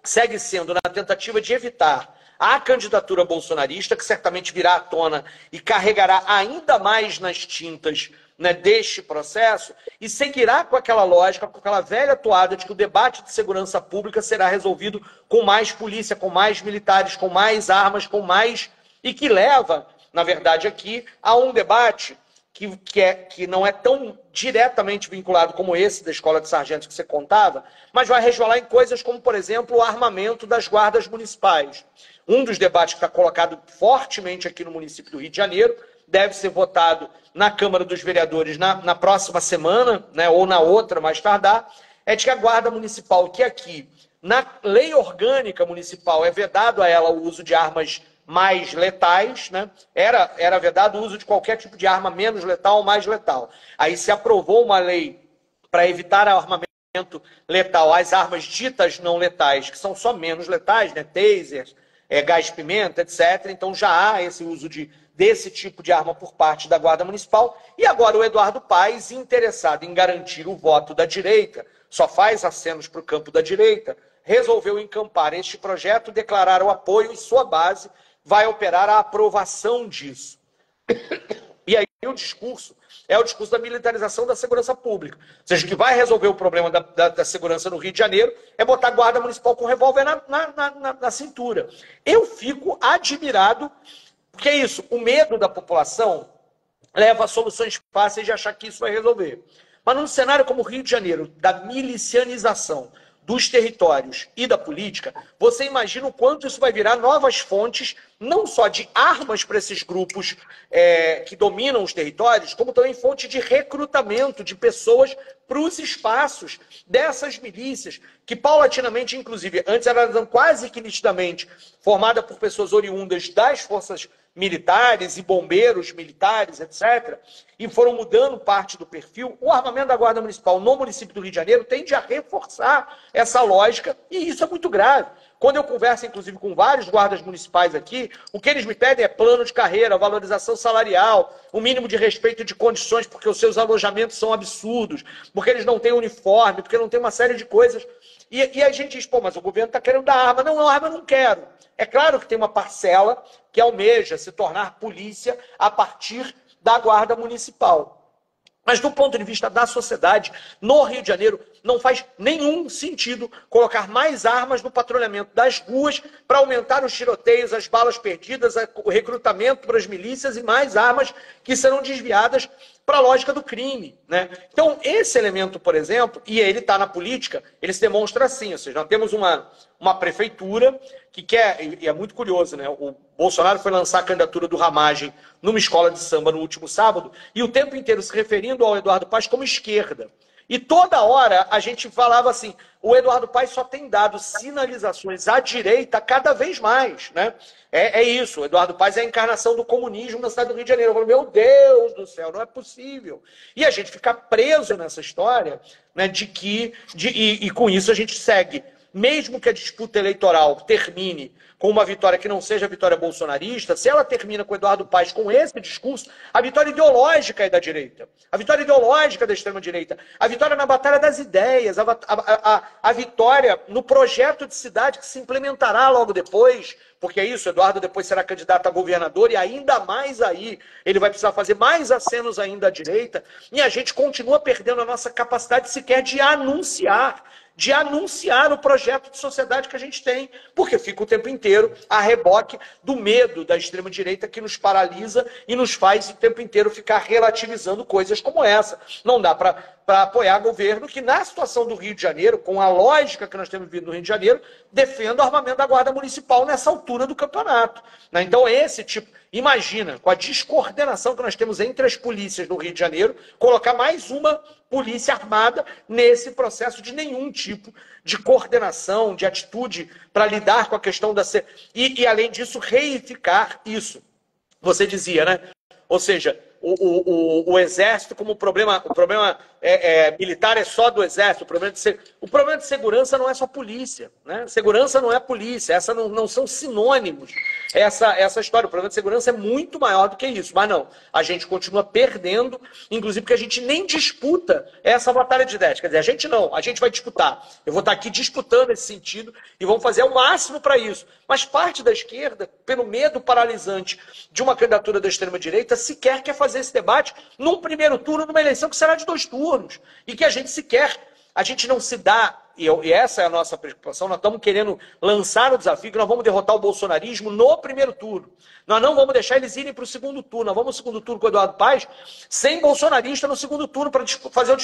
segue sendo na tentativa de evitar a candidatura bolsonarista, que certamente virá à tona e carregará ainda mais nas tintas, né, deste processo, e seguirá com aquela lógica, com aquela velha toada de que o debate de segurança pública será resolvido com mais polícia, com mais militares, com mais armas, com mais... e que leva, na verdade, aqui a um debate que não é tão diretamente vinculado como esse da escola de sargentos que você contava, mas vai resvalar em coisas como, por exemplo, o armamento das guardas municipais. Um dos debates que está colocado fortemente aqui no município do Rio de Janeiro, deve ser votado na Câmara dos Vereadores na próxima semana, né, ou na outra, mais tardar, é de que a guarda municipal, que aqui, na lei orgânica municipal, é vedado a ela o uso de armas mais letais, né? Era vedado o uso de qualquer tipo de arma menos letal ou mais letal. Aí se aprovou uma lei para evitar o armamento letal, as armas ditas não letais, que são só menos letais, né? Tasers, gás-pimenta, etc. Então já há esse uso desse tipo de arma por parte da Guarda Municipal. E agora o Eduardo Paes, interessado em garantir o voto da direita, só faz acenos para o campo da direita, resolveu encampar este projeto, declarar o apoio e sua base vai operar a aprovação disso. E aí o discurso é o discurso da militarização da segurança pública. Ou seja, que vai resolver o problema da segurança no Rio de Janeiro é botar a guarda municipal com revólver na cintura. Eu fico admirado, porque é isso, o medo da população leva a soluções fáceis de achar que isso vai resolver. Mas num cenário como o Rio de Janeiro, da milicianização dos territórios e da política, você imagina o quanto isso vai virar novas fontes, não só de armas para esses grupos que dominam os territórios, como também fonte de recrutamento de pessoas para os espaços dessas milícias, que paulatinamente, inclusive, antes eram quase que nitidamente formada por pessoas oriundas das forças militares e bombeiros militares, etc., e foram mudando parte do perfil. O armamento da Guarda Municipal no município do Rio de Janeiro tende a reforçar essa lógica, e isso é muito grave. Quando eu converso, inclusive, com vários guardas municipais aqui, o que eles me pedem é plano de carreira, valorização salarial, o mínimo de respeito de condições, porque os seus alojamentos são absurdos, porque eles não têm uniforme, porque não tem uma série de coisas. E a gente diz, pô, mas o governo está querendo dar arma. Não, arma eu não quero. É claro que tem uma parcela que almeja se tornar polícia a partir da guarda municipal. Mas do ponto de vista da sociedade, no Rio de Janeiro, não faz nenhum sentido colocar mais armas no patrulhamento das ruas para aumentar os tiroteios, as balas perdidas, o recrutamento para as milícias e mais armas que serão desviadas para a lógica do crime, né? Então, esse elemento, por exemplo, e ele está na política, ele se demonstra assim, ou seja, nós temos uma prefeitura que quer, e é muito curioso, né? O Bolsonaro foi lançar a candidatura do Ramagem numa escola de samba no último sábado, e o tempo inteiro se referindo ao Eduardo Paes como esquerda. E toda hora a gente falava assim, o Eduardo Paes só tem dado sinalizações à direita cada vez mais, né? É isso, o Eduardo Paes é a encarnação do comunismo na cidade do Rio de Janeiro. Eu falo, meu Deus do céu, não é possível. E a gente fica preso nessa história, né, e com isso a gente segue. Mesmo que a disputa eleitoral termine com uma vitória que não seja a vitória bolsonarista, se ela termina com o Eduardo Paes com esse discurso, a vitória ideológica é da direita, a vitória ideológica é da extrema-direita, a vitória na batalha das ideias, a vitória no projeto de cidade que se implementará logo depois, porque é isso, Eduardo depois será candidato a governador e ainda mais aí, ele vai precisar fazer mais acenos ainda à direita, e a gente continua perdendo a nossa capacidade sequer de anunciar o projeto de sociedade que a gente tem, porque fica o tempo inteiro a reboque do medo da extrema-direita que nos paralisa e nos faz o tempo inteiro ficar relativizando coisas como essa. Não dá para apoiar governo que, na situação do Rio de Janeiro, com a lógica que nós temos vivido no Rio de Janeiro, defenda o armamento da Guarda Municipal nessa altura do campeonato. Então, esse tipo... Imagina, com a descoordenação que nós temos entre as polícias no Rio de Janeiro, colocar mais uma polícia armada nesse processo de nenhum tipo de coordenação, de atitude para lidar com a questão da... além disso, reificar isso. Você dizia, né? Ou seja, o exército como problema, o problema militar é só do exército, o problema de segurança não é só polícia, né? Segurança não é polícia, essa não são sinônimos, essa história. O problema de segurança é muito maior do que isso, mas não, a gente continua perdendo, inclusive porque a gente nem disputa essa batalha de ideias, quer dizer, a gente vai disputar, eu vou estar aqui disputando esse sentido e vamos fazer o máximo para isso, mas parte da esquerda, pelo medo paralisante de uma candidatura da extrema-direita, sequer quer fazer esse debate num primeiro turno, numa eleição que será de 2 turnos. E que a gente não se dá, e essa é a nossa preocupação, nós estamos querendo lançar o desafio que nós vamos derrotar o bolsonarismo no primeiro turno. Nós não vamos deixar eles irem para o segundo turno. Nós vamos no segundo turno com o Eduardo Paes, sem bolsonarista no segundo turno, para fazer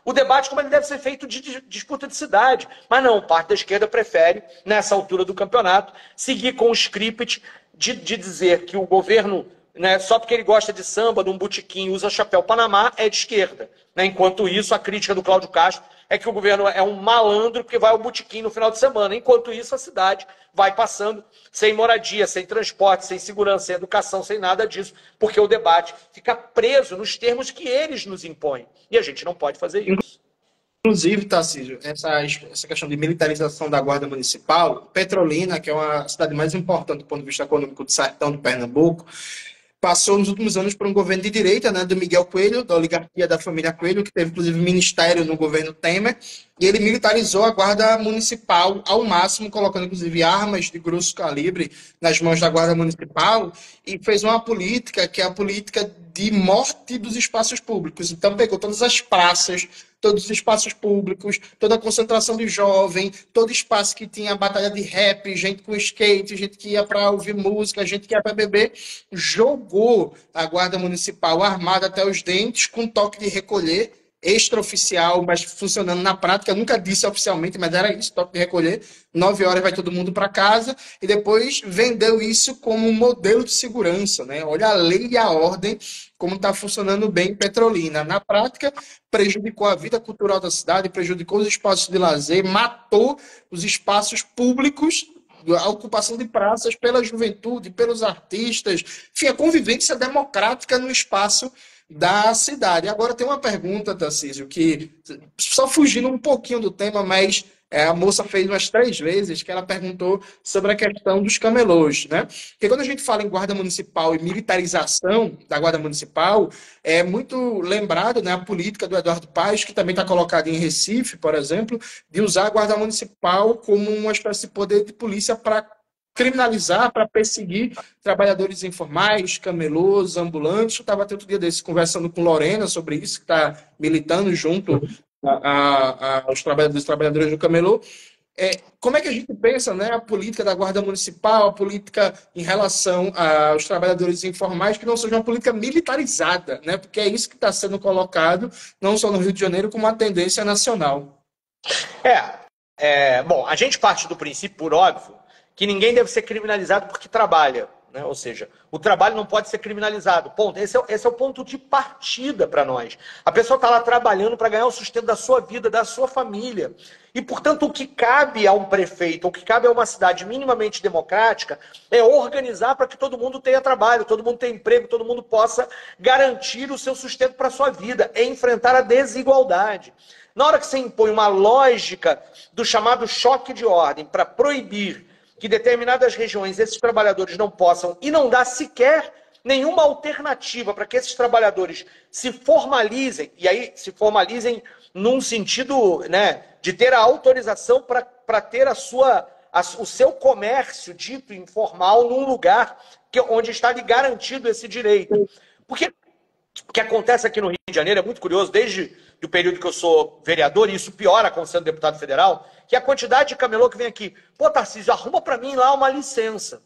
o debate como ele deve ser feito de disputa de cidade. Mas não, parte da esquerda prefere, nessa altura do campeonato, seguir com o script de dizer que o governo, né, só porque ele gosta de samba, de um botequim, usa chapéu Panamá, é de esquerda. Né? Enquanto isso, a crítica do Cláudio Castro é que o governo é um malandro porque vai ao botequim no final de semana. Enquanto isso, a cidade vai passando sem moradia, sem transporte, sem segurança, sem educação, sem nada disso, porque o debate fica preso nos termos que eles nos impõem. E a gente não pode fazer isso. Inclusive, Tarcísio, essa questão de militarização da Guarda Municipal, Petrolina, que é uma cidade mais importante do ponto de vista econômico do sertão de Pernambuco, passou nos últimos anos por um governo de direita, né, do Miguel Coelho, da oligarquia da família Coelho, que teve inclusive ministério no governo Temer, e ele militarizou a Guarda Municipal ao máximo, colocando inclusive armas de grosso calibre nas mãos da Guarda Municipal, e fez uma política que é a política de morte dos espaços públicos. Então pegou todas as praças, todos os espaços públicos, toda a concentração de jovem, todo espaço que tinha batalha de rap, gente com skate, gente que ia para ouvir música, gente que ia para beber, jogou a Guarda Municipal armada até os dentes, com toque de recolher, extraoficial, mas funcionando na prática. Eu nunca disse oficialmente, mas era isso, toque de recolher. 9 horas vai todo mundo para casa, e depois vendeu isso como um modelo de segurança, né? Olha a lei e a ordem, como está funcionando bem em Petrolina. Na prática, prejudicou a vida cultural da cidade, prejudicou os espaços de lazer, matou os espaços públicos, a ocupação de praças pela juventude, pelos artistas, enfim, a convivência democrática no espaço da cidade. Agora tem uma pergunta, Tarcísio, que só fugindo um pouquinho do tema, mas a moça fez umas 3 vezes, que ela perguntou sobre a questão dos camelôs, né? Porque quando a gente fala em guarda municipal e militarização da guarda municipal, é muito lembrado, né, a política do Eduardo Paes, que também está colocada em Recife, por exemplo, de usar a guarda municipal como uma espécie de poder de polícia para criminalizar, para perseguir trabalhadores informais, camelôs, ambulantes. Eu estava até outro dia desse conversando com Lorena sobre isso, que está militando junto aos trabalhadores do camelô. Como é que a gente pensa, né, a política da Guarda Municipal, a política em relação aos trabalhadores informais, que não seja uma política militarizada, né, porque é isso que está sendo colocado, não só no Rio de Janeiro, como uma tendência nacional. Bom, a gente parte do princípio, por óbvio, que ninguém deve ser criminalizado porque trabalha, né? Ou seja, o trabalho não pode ser criminalizado. Ponto. Esse é o ponto de partida para nós. A pessoa está lá trabalhando para ganhar o sustento da sua vida, da sua família. E, portanto, o que cabe a um prefeito, o que cabe a uma cidade minimamente democrática, é organizar para que todo mundo tenha trabalho, todo mundo tenha emprego, todo mundo possa garantir o seu sustento para a sua vida, é enfrentar a desigualdade. Na hora que você impõe uma lógica do chamado choque de ordem para proibir que determinadas regiões esses trabalhadores não possam, e não dá sequer nenhuma alternativa para que esses trabalhadores se formalizem, e aí se formalizem num sentido, né, de ter a autorização para ter o seu comércio dito informal num lugar onde está lhe garantido esse direito. Porque o que acontece aqui no Rio de Janeiro é muito curioso, desde o período que eu sou vereador, e isso piora quando sendo deputado federal, que a quantidade de camelô que vem aqui, pô, Tarcísio, arruma para mim lá uma licença.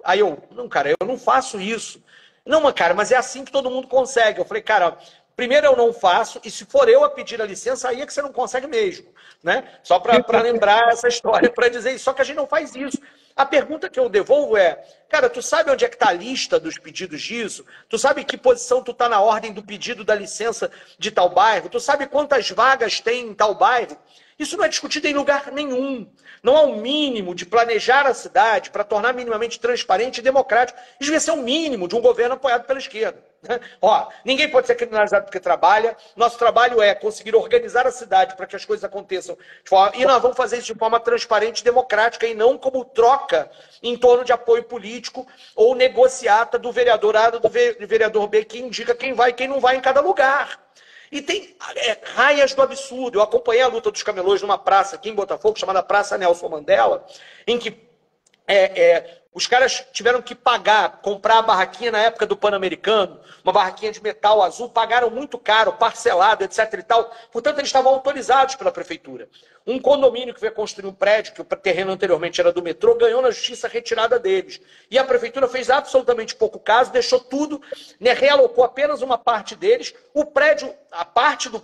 Aí não, cara, eu não faço isso. Não, mas cara, mas é assim que todo mundo consegue. Eu falei, cara, primeiro eu não faço, e se for eu a pedir a licença, aí é que você não consegue mesmo, né? Só para lembrar essa história, para dizer isso. Só que a gente não faz isso. A pergunta que eu devolvo é, cara, tu sabe onde é que está a lista dos pedidos disso? Tu sabe em que posição tu está na ordem do pedido da licença de tal bairro? Tu sabe quantas vagas tem em tal bairro? Isso não é discutido em lugar nenhum. Não há um mínimo de planejar a cidade para tornar minimamente transparente e democrático. Isso devia ser o mínimo de um governo apoiado pela esquerda. Ó, ninguém pode ser criminalizado porque trabalha. Nosso trabalho é conseguir organizar a cidade para que as coisas aconteçam de forma... E nós vamos fazer isso de forma transparente e democrática e não como troca em torno de apoio político ou negociata do vereador A do vereador B que indica quem vai e quem não vai em cada lugar. E tem raias do absurdo. Eu acompanhei a luta dos camelôs numa praça aqui em Botafogo, chamada Praça Nelson Mandela, em que os caras tiveram que pagar, comprar a barraquinha na época do Pan-Americano, uma barraquinha de metal azul, pagaram muito caro, parcelado, etc. e tal. Portanto, eles estavam autorizados pela prefeitura. Um condomínio que veio construir um prédio, que o terreno anteriormente era do metrô, ganhou na justiça a retirada deles. E a prefeitura fez absolutamente pouco caso, deixou tudo, né, realocou apenas uma parte deles. O prédio,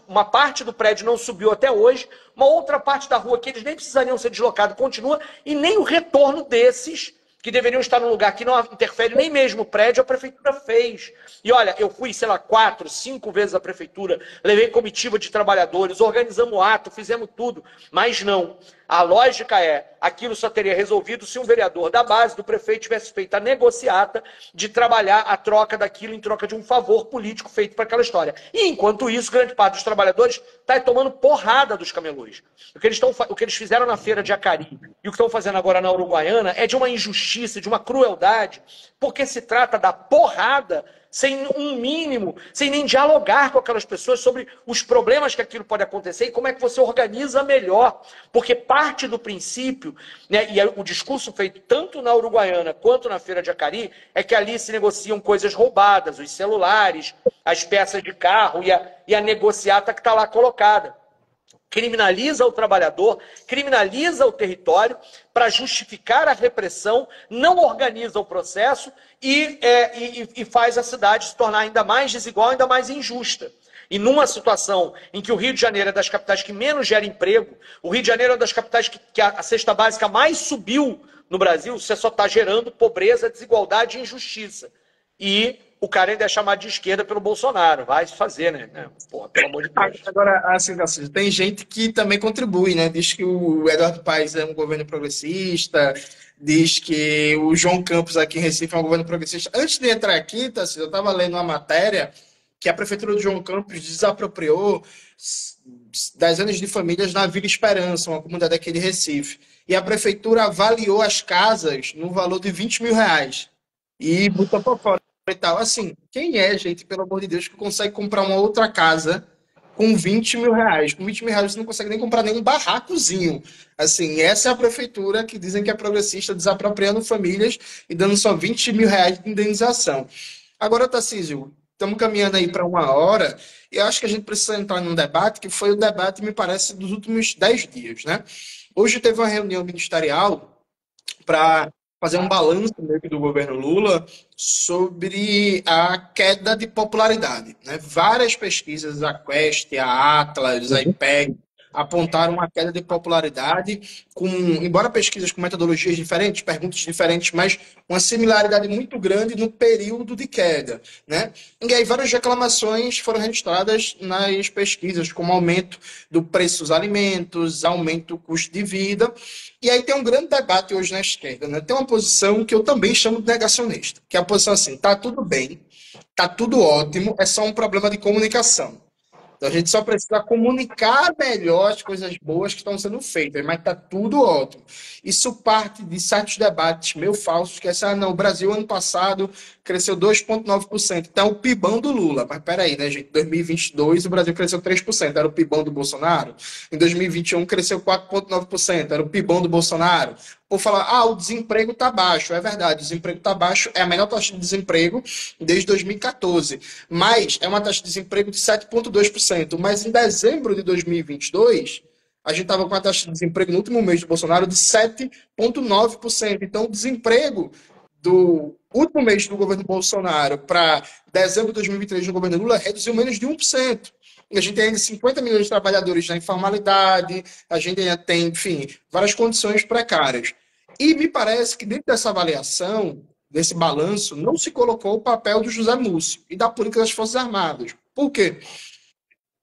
uma parte do prédio não subiu até hoje, uma outra parte da rua que eles nem precisariam ser deslocados continua, e nem o retorno desses que deveriam estar num lugar que não interfere nem mesmo o prédio, a prefeitura fez. E olha, eu fui, sei lá, 4, 5 vezes à prefeitura, levei comitiva de trabalhadores, organizamos ato, fizemos tudo, mas não. A lógica é, aquilo só teria resolvido se um vereador da base do prefeito tivesse feito a negociata de trabalhar a troca daquilo em troca de um favor político feito para aquela história. E enquanto isso, grande parte dos trabalhadores está tomando porrada dos camelôs. O que eles fizeram na feira de Acari e o que estão fazendo agora na Uruguaiana é de uma injustiça, de uma crueldade, porque se trata da porrada sem um mínimo, sem nem dialogar com aquelas pessoas sobre os problemas que aquilo pode acontecer e como é que você organiza melhor. Porque parte do princípio, né, e o discurso feito tanto na Uruguaiana quanto na Feira de Acari, é que ali se negociam coisas roubadas, os celulares, as peças de carro e a negociata que está lá colocada. Criminaliza o trabalhador, criminaliza o território para justificar a repressão, não organiza o processo e faz a cidade se tornar ainda mais desigual, ainda mais injusta. E numa situação em que o Rio de Janeiro é das capitais que menos gera emprego, o Rio de Janeiro é das capitais que a cesta básica mais subiu no Brasil, você só está gerando pobreza, desigualdade e injustiça. E o cara ainda é chamado de esquerda pelo Bolsonaro. Vai se fazer, né? Porra, pelo amor de Deus. Agora, assim, tem gente que também contribui, né? Diz que o Eduardo Paes é um governo progressista, diz que o João Campos aqui em Recife é um governo progressista. Antes de entrar aqui, Tassi, eu estava lendo uma matéria que a prefeitura do João Campos desapropriou 10 anos de famílias na Vila Esperança, uma comunidade aqui de Recife. E a prefeitura avaliou as casas no valor de R$20 mil e botou para fora e tal. Assim, quem é, gente, pelo amor de Deus, que consegue comprar uma outra casa com R$20 mil? Com R$20 mil você não consegue nem comprar nenhum barracozinho. Assim, essa é a prefeitura que dizem que é progressista, desapropriando famílias e dando só R$20 mil de indenização. Agora, Tarcísio, estamos caminhando aí para 1 hora, e eu acho que a gente precisa entrar num debate, que foi o debate, me parece, dos últimos 10 dias, né? Hoje teve uma reunião ministerial para fazer um balanço do governo Lula sobre a queda de popularidade, né? Várias pesquisas, a Quest, a Atlas, a IPEC, apontaram uma queda de popularidade, embora pesquisas com metodologias diferentes, perguntas diferentes, mas uma similaridade muito grande no período de queda, né? E aí várias reclamações foram registradas nas pesquisas, como aumento do preço dos alimentos, aumento do custo de vida. E aí tem um grande debate hoje na esquerda, né? Tem uma posição que eu também chamo de negacionista, que é a posição assim, tá tudo bem, tá tudo ótimo, é só um problema de comunicação. Então a gente só precisa comunicar melhor as coisas boas que estão sendo feitas, mas está tudo ótimo. Isso parte de certos debates meio falsos, que é assim, não, o Brasil ano passado cresceu 2,9%. Então, o PIBão do Lula. Mas peraí, né, gente? Em 2022, o Brasil cresceu 3%. Era o PIBão do Bolsonaro. Em 2021, cresceu 4,9%. Era o PIBão do Bolsonaro. Ou falar, o desemprego está baixo. É verdade, o desemprego está baixo. É a menor taxa de desemprego desde 2014. Mas é uma taxa de desemprego de 7,2%. Mas em dezembro de 2022... a gente estava com a taxa de desemprego no último mês do Bolsonaro de 7,9%. Então, o desemprego do último mês do governo Bolsonaro para dezembro de 2023 no governo Lula reduziu menos de 1%. E a gente tem ainda 50 milhões de trabalhadores na informalidade, a gente ainda tem, enfim, várias condições precárias. E me parece que dentro dessa avaliação, desse balanço, não se colocou o papel do José Múcio e da política das Forças Armadas. Por quê?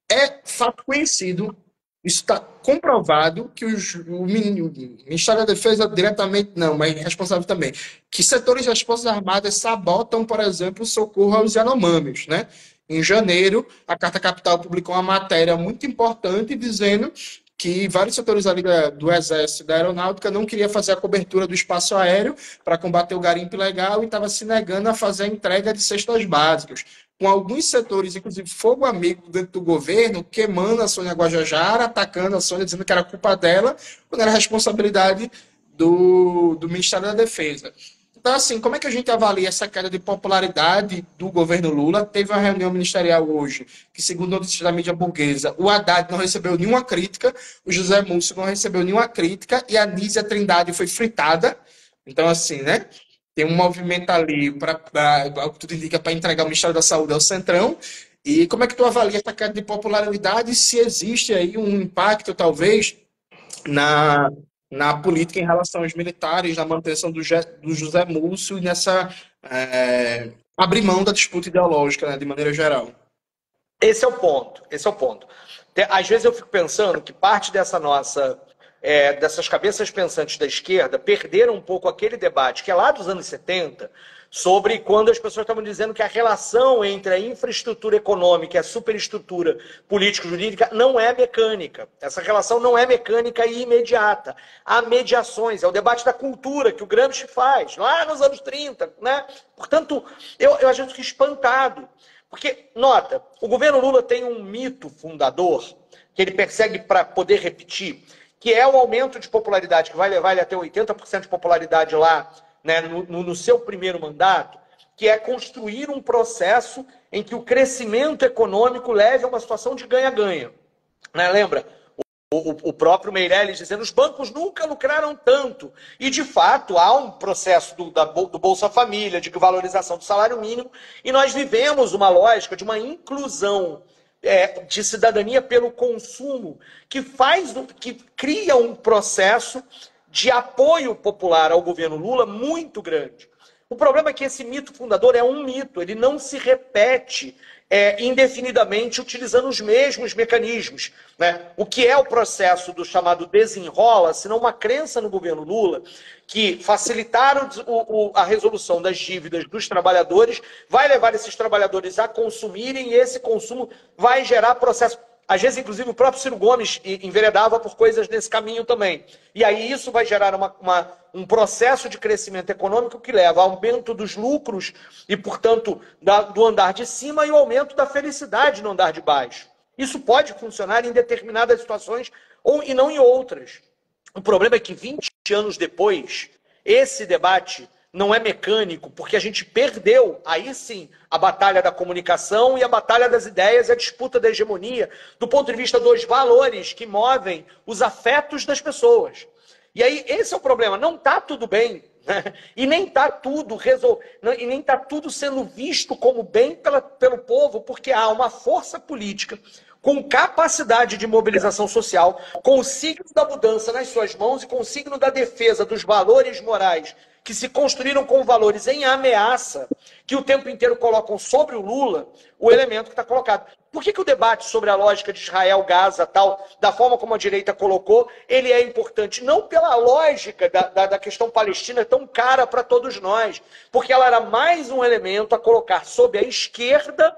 É fato conhecido, isso está comprovado que o Ministério da Defesa, diretamente não, mas responsável também, que setores das Forças Armadas sabotam, por exemplo, o socorro aos Yanomamis, né? Em janeiro, a Carta Capital publicou uma matéria muito importante dizendo que vários setores ali do Exército e da Aeronáutica não queria fazer a cobertura do espaço aéreo para combater o garimpo ilegal e estava se negando a fazer a entrega de cestas básicas, com alguns setores, inclusive fogo amigo dentro do governo, queimando a Sônia Guajajara, atacando a Sônia, dizendo que era culpa dela, quando era responsabilidade do Ministério da Defesa. Então, assim, como é que a gente avalia essa queda de popularidade do governo Lula? Teve uma reunião ministerial hoje, que, segundo notícias da mídia burguesa, o Haddad não recebeu nenhuma crítica, o José Múcio não recebeu nenhuma crítica, e a Nízia Trindade foi fritada. Então, assim, né? Tem um movimento ali, ao que tudo indica, para entregar o Ministério da Saúde ao Centrão. E como é que tu avalia essa queda de popularidade? Se existe aí um impacto, talvez, na, na política em relação aos militares, na manutenção do José Múcio e nessa abrir mão da disputa ideológica, né, de maneira geral. Esse é o ponto, esse é o ponto. Às vezes eu fico pensando que parte dessa dessas cabeças pensantes da esquerda perderam um pouco aquele debate que é lá dos anos 70, sobre quando as pessoas estavam dizendo que a relação entre a infraestrutura econômica e a superestrutura político-jurídica não é mecânica. Essa relação não é mecânica e imediata. Há mediações, é o debate da cultura que o Gramsci faz, lá nos anos 30, né? Portanto, eu às vezes fico espantado. Porque, nota, o governo Lula tem um mito fundador que ele persegue para poder repetir, que é o aumento de popularidade, que vai levar ele a ter 80% de popularidade lá, né, no seu primeiro mandato, que é construir um processo em que o crescimento econômico leve a uma situação de ganha-ganha. Né? Lembra? O próprio Meirelles dizendo os bancos nunca lucraram tanto. E, de fato, há um processo do Bolsa Família, de valorização do salário mínimo, e nós vivemos uma lógica de uma inclusão de cidadania pelo consumo, que cria um processo de apoio popular ao governo Lula muito grande. O problema é que esse mito fundador é um mito, ele não se repete indefinidamente utilizando os mesmos mecanismos. Né? O que é o processo do chamado desenrola, senão uma crença no governo Lula que facilitar a resolução das dívidas dos trabalhadores vai levar esses trabalhadores a consumirem e esse consumo vai gerar processo. Às vezes, inclusive, o próprio Ciro Gomes enveredava por coisas nesse caminho também. E aí isso vai gerar um processo de crescimento econômico que leva ao aumento dos lucros e, portanto, do andar de cima e o aumento da felicidade no andar de baixo. Isso pode funcionar em determinadas situações e não em outras. O problema é que 20 anos depois, esse debate não é mecânico, porque a gente perdeu, aí sim, a batalha da comunicação e a batalha das ideias e a disputa da hegemonia, do ponto de vista dos valores que movem os afetos das pessoas. E aí, esse é o problema. Não está tudo bem, né? E nem está tudo e nem está tudo sendo visto como bem pelo povo, porque há uma força política com capacidade de mobilização social, com o signo da mudança nas suas mãos e com o signo da defesa dos valores morais que se construíram com valores em ameaça, que o tempo inteiro colocam sobre o Lula o elemento que está colocado. Por que o debate sobre a lógica de Israel, Gaza, tal, da forma como a direita colocou, ele é importante? Não pela lógica da questão palestina tão cara para todos nós, porque ela era mais um elemento a colocar sob a esquerda,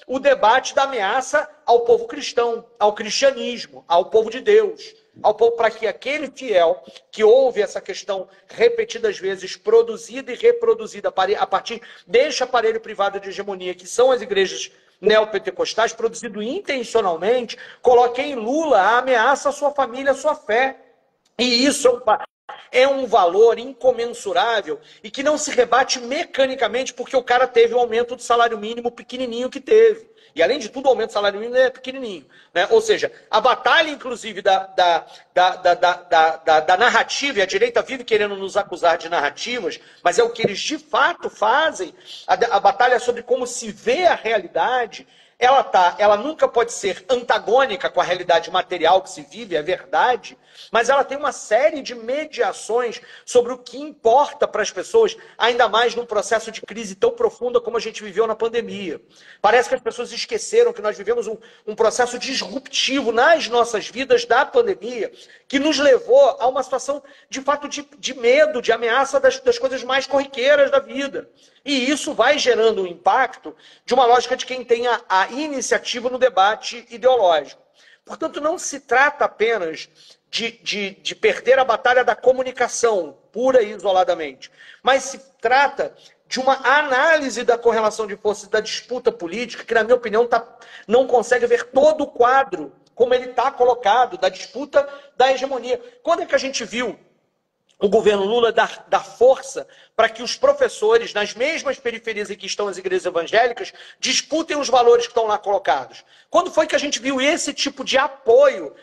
o debate da ameaça ao povo cristão, ao cristianismo, ao povo de Deus, ao povo, para que aquele fiel que ouve essa questão repetidas vezes, produzida e reproduzida a partir deste aparelho privado de hegemonia, que são as igrejas neopentecostais, produzido intencionalmente, coloque em Lula a ameaça à sua família, à sua fé. E isso é um valor incomensurável e que não se rebate mecanicamente porque o cara teve o aumento do salário mínimo pequenininho que teve. E, além de tudo, o aumento do salário mínimo é pequenininho. Né? Ou seja, a batalha, inclusive, da narrativa, e a direita vive querendo nos acusar de narrativas, mas é o que eles de fato fazem, a batalha sobre como se vê a realidade, ela nunca pode ser antagônica com a realidade material que se vive, é verdade, mas ela tem uma série de mediações sobre o que importa para as pessoas, ainda mais num processo de crise tão profunda como a gente viveu na pandemia. Parece que as pessoas esqueceram que nós vivemos um processo disruptivo nas nossas vidas da pandemia, que nos levou a uma situação, de fato, de medo, de ameaça das coisas mais corriqueiras da vida. E isso vai gerando um impacto de uma lógica de quem tem a iniciativa no debate ideológico. Portanto, não se trata apenas de perder a batalha da comunicação, pura e isoladamente, mas se trata de uma análise da correlação de forças da disputa política, que, na minha opinião, não consegue ver todo o quadro como ele está colocado, da disputa da hegemonia. Quando é que a gente viu o governo Lula dar força para que os professores, nas mesmas periferias em que estão as igrejas evangélicas, disputem os valores que estão lá colocados? Quando foi que a gente viu esse tipo de apoio?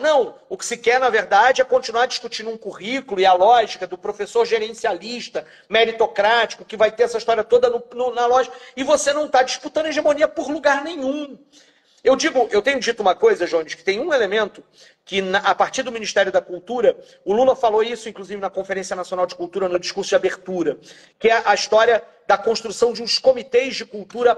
Não, o que se quer, na verdade, é continuar discutindo um currículo e a lógica do professor gerencialista, meritocrático, que vai ter essa história toda na lógica, e você não está disputando hegemonia por lugar nenhum. Eu tenho dito uma coisa, Jones, que tem um elemento que, a partir do Ministério da Cultura, o Lula falou isso, inclusive, na Conferência Nacional de Cultura, no discurso de abertura, que é a história da construção de uns comitês de cultura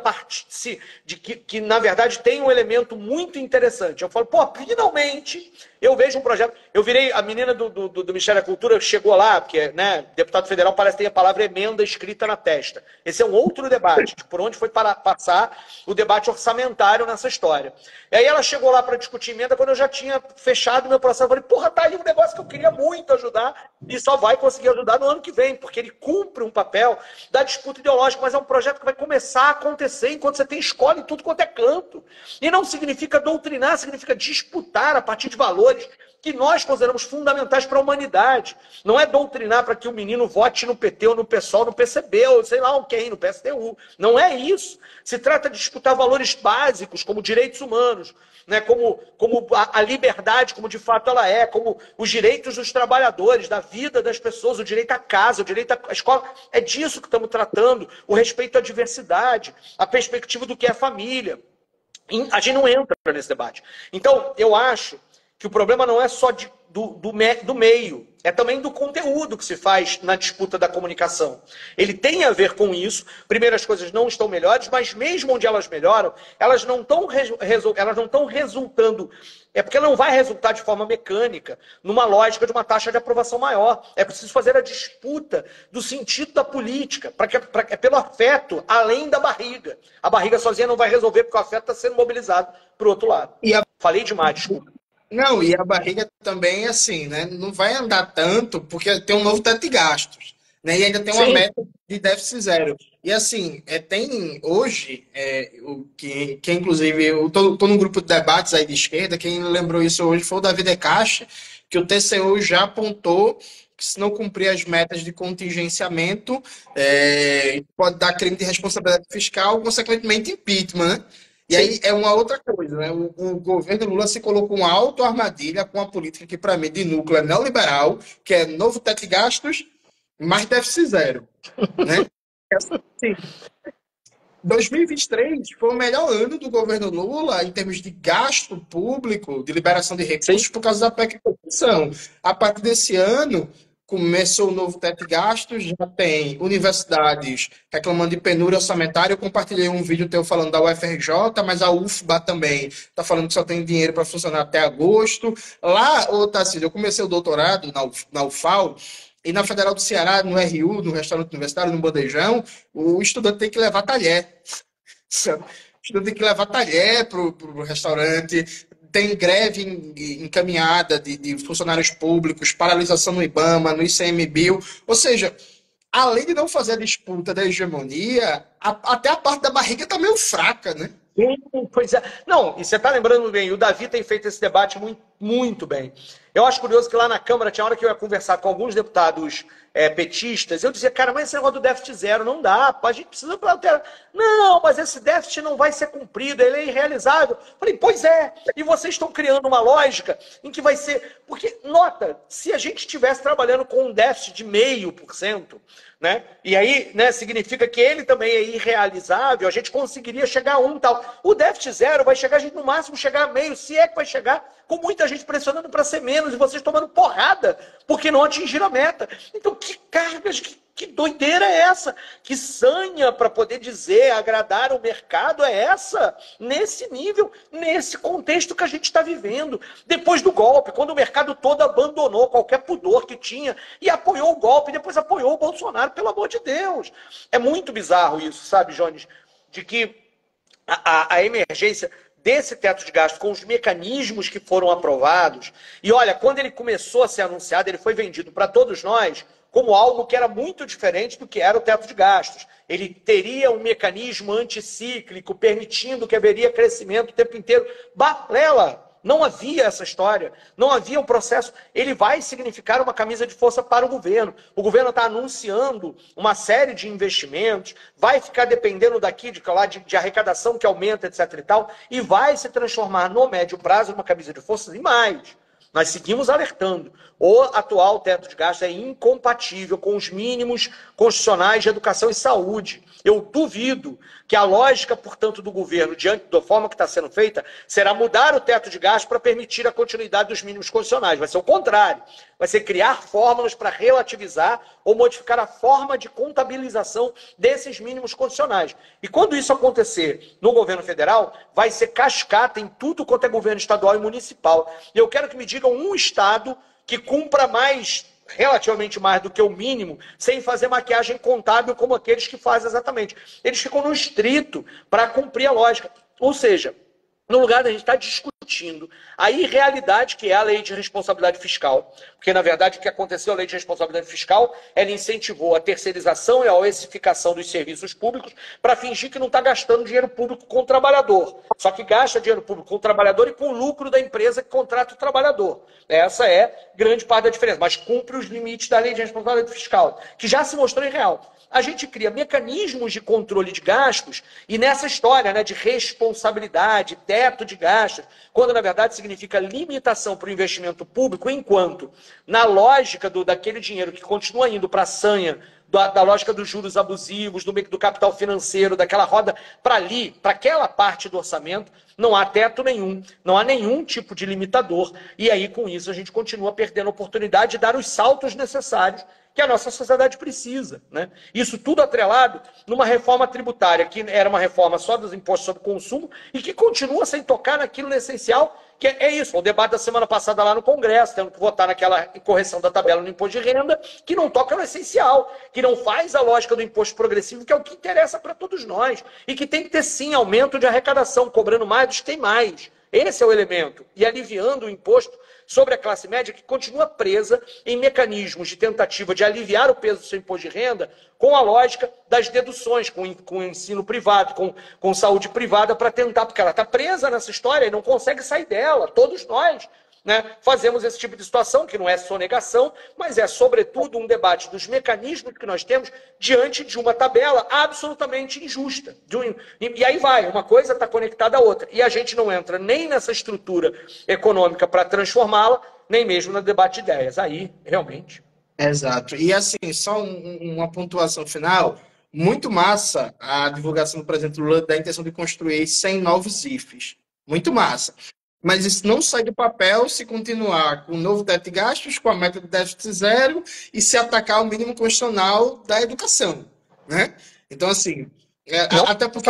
que, na verdade, tem um elemento muito interessante. Eu falo, finalmente eu vejo um projeto. Eu virei, a menina do Ministério da Cultura chegou lá, porque, né, deputado federal parece que tem a palavra emenda escrita na testa. Esse é um outro debate, de por onde foi passar o debate orçamentário nessa história. E aí ela chegou lá para discutir emenda quando eu já tinha fechado o meu processo. Eu falei, tá aí um negócio que eu queria muito ajudar e só vai conseguir ajudar no ano que vem, porque ele cumpre um papel da disputa ideológica, mas é um projeto que vai começar a acontecer enquanto você tem escola em tudo quanto é canto. E não significa doutrinar, significa disputar a partir de valores que nós consideramos fundamentais para a humanidade. Não é doutrinar para que o menino vote no PT ou no PSOL, no PCB, ou sei lá o quem, no PSTU. Não é isso. Se trata de disputar valores básicos, como direitos humanos, né, como a liberdade, como de fato ela é, como os direitos dos trabalhadores, da vida das pessoas, o direito à casa, o direito à escola. É disso que estamos tratando, o respeito à diversidade, a perspectiva do que é família. A gente não entra nesse debate. Então, eu acho que o problema não é só do meio, é também do conteúdo que se faz na disputa da comunicação. Ele tem a ver com isso. Primeiro, as coisas não estão melhores, mas mesmo onde elas melhoram, elas não estão resultando. É porque não vai resultar de forma mecânica, numa lógica de uma taxa de aprovação maior. É preciso fazer a disputa do sentido da política, é pelo afeto, além da barriga. A barriga sozinha não vai resolver, porque o afeto está sendo mobilizado para o outro lado. Falei demais, desculpa. Não, e a barriga também, assim, né? Não vai andar tanto, porque tem um novo teto de gastos, né? E ainda tem uma meta de déficit zero. E, assim, tem hoje, que inclusive, eu tô num grupo de debates aí de esquerda, quem lembrou isso hoje foi o Davi De Castro, que o TCU já apontou que, se não cumprir as metas de contingenciamento, pode dar crime de responsabilidade fiscal, consequentemente impeachment, né? E aí é uma outra coisa, né? O governo Lula se colocou uma auto-armadilha com a política que, para mim, de núcleo é neoliberal, que é novo teto de gastos, mais déficit zero, né? Assim, 2023 foi o melhor ano do governo Lula em termos de gasto público, de liberação de recursos, por causa da PEC de corrupção. A partir desse ano, começou o novo teto de gastos, já tem universidades reclamando de penúria orçamentária. Eu compartilhei um vídeo teu falando da UFRJ, mas a UFBA também está falando que só tem dinheiro para funcionar até agosto. Lá, Tarcísio, eu comecei o doutorado na UFAL, e na Federal do Ceará, no RU, no restaurante universitário, no bandejão, o estudante tem que levar talher. O estudante tem que levar talher para o restaurante. Tem greve encaminhada de funcionários públicos, paralisação no IBAMA, no ICMBio. Ou seja, além de não fazer a disputa da hegemonia, até a parte da barriga está meio fraca, né? Pois é. Não, e você está lembrando bem, o Davi tem feito esse debate Muito bem. Eu acho curioso que lá na Câmara, tinha hora que eu ia conversar com alguns deputados petistas, eu dizia, cara, mas esse negócio do déficit zero não dá, a gente precisa alterar. Não, mas esse déficit não vai ser cumprido, ele é irrealizável. Falei, pois é, e vocês estão criando uma lógica em que vai ser... Porque, nota, se a gente estivesse trabalhando com um déficit de 0,5%, né? E aí, né, significa que ele também é irrealizável, a gente conseguiria chegar a 1 tal. O déficit zero vai chegar, a gente no máximo chegar a meio, se é que vai chegar, com muita gente pressionando para ser menos e vocês tomando porrada porque não atingiram a meta. Então, que cargas, que doideira é essa? Que sanha para poder dizer, agradar o mercado é essa? Nesse nível, nesse contexto que a gente está vivendo. Depois do golpe, quando o mercado todo abandonou qualquer pudor que tinha e apoiou o golpe, depois apoiou o Bolsonaro, pelo amor de Deus. É muito bizarro isso, sabe, Jones? De que a emergência desse teto de gasto, com os mecanismos que foram aprovados, e olha, quando ele começou a ser anunciado, ele foi vendido para todos nós como algo que era muito diferente do que era o teto de gastos. Ele teria um mecanismo anticíclico, permitindo que haveria crescimento o tempo inteiro. Balela! Não havia essa história, não havia um processo. Ele vai significar uma camisa de força para o governo. O governo está anunciando uma série de investimentos, vai ficar dependendo daqui, de lá, de arrecadação que aumenta, etc. e tal, e vai se transformar no médio prazo numa camisa de força e mais. Nós seguimos alertando. O atual teto de gastos é incompatível com os mínimos constitucionais de educação e saúde. Eu duvido que a lógica, portanto, do governo, diante da forma que está sendo feita, será mudar o teto de gastos para permitir a continuidade dos mínimos constitucionais. Vai ser o contrário. Vai ser criar fórmulas para relativizar ou modificar a forma de contabilização desses mínimos constitucionais. E quando isso acontecer no governo federal, vai ser cascata em tudo quanto é governo estadual e municipal. E eu quero que me digam um estado que cumpra mais, relativamente mais do que o mínimo, sem fazer maquiagem contábil como aqueles que fazem exatamente. Eles ficam no estrito para cumprir a lógica. Ou seja, no lugar da gente estar discutindo a irrealidade que é a lei de responsabilidade fiscal, porque, na verdade, o que aconteceu, a lei de responsabilidade fiscal, ela incentivou a terceirização e a ossificação dos serviços públicos para fingir que não está gastando dinheiro público com o trabalhador. Só que gasta dinheiro público com o trabalhador e com o lucro da empresa que contrata o trabalhador. Essa é grande parte da diferença, mas cumpre os limites da lei de responsabilidade fiscal, que já se mostrou irreal. A gente cria mecanismos de controle de gastos e nessa história, né, de responsabilidade, teto de gastos, quando na verdade significa limitação para o investimento público, enquanto na lógica daquele dinheiro que continua indo para a sanha, da lógica dos juros abusivos, do capital financeiro, daquela roda para ali, para aquela parte do orçamento, não há teto nenhum, não há nenhum tipo de limitador. E aí, com isso, a gente continua perdendo a oportunidade de dar os saltos necessários que a nossa sociedade precisa, né? Isso tudo atrelado numa reforma tributária, que era uma reforma só dos impostos sobre consumo e que continua sem tocar naquilo essencial, que é isso, o debate da semana passada lá no Congresso, tendo que votar naquela correção da tabela no imposto de renda, que não toca no essencial, que não faz a lógica do imposto progressivo, que é o que interessa para todos nós, e que tem que ter, sim, aumento de arrecadação, cobrando mais dos que tem mais. Esse é o elemento. E aliviando o imposto sobre a classe média, que continua presa em mecanismos de tentativa de aliviar o peso do seu imposto de renda com a lógica das deduções, com o ensino privado, com saúde privada, para tentar, porque ela está presa nessa história e não consegue sair dela. Todos nós, né, fazemos esse tipo de situação, que não é sonegação, mas é, sobretudo, um debate dos mecanismos que nós temos diante de uma tabela absolutamente injusta. E aí vai, uma coisa está conectada à outra. E a gente não entra nem nessa estrutura econômica para transformá-la, nem mesmo no debate de ideias. Aí, realmente... Exato. E assim, só uma pontuação final. Muito massa a divulgação do presidente Lula da intenção de construir 100 novos IFES. Muito massa. Mas isso não sai do papel se continuar com o novo teto de gastos, com a meta de déficit zero e se atacar o mínimo constitucional da educação, né? Então, assim, até porque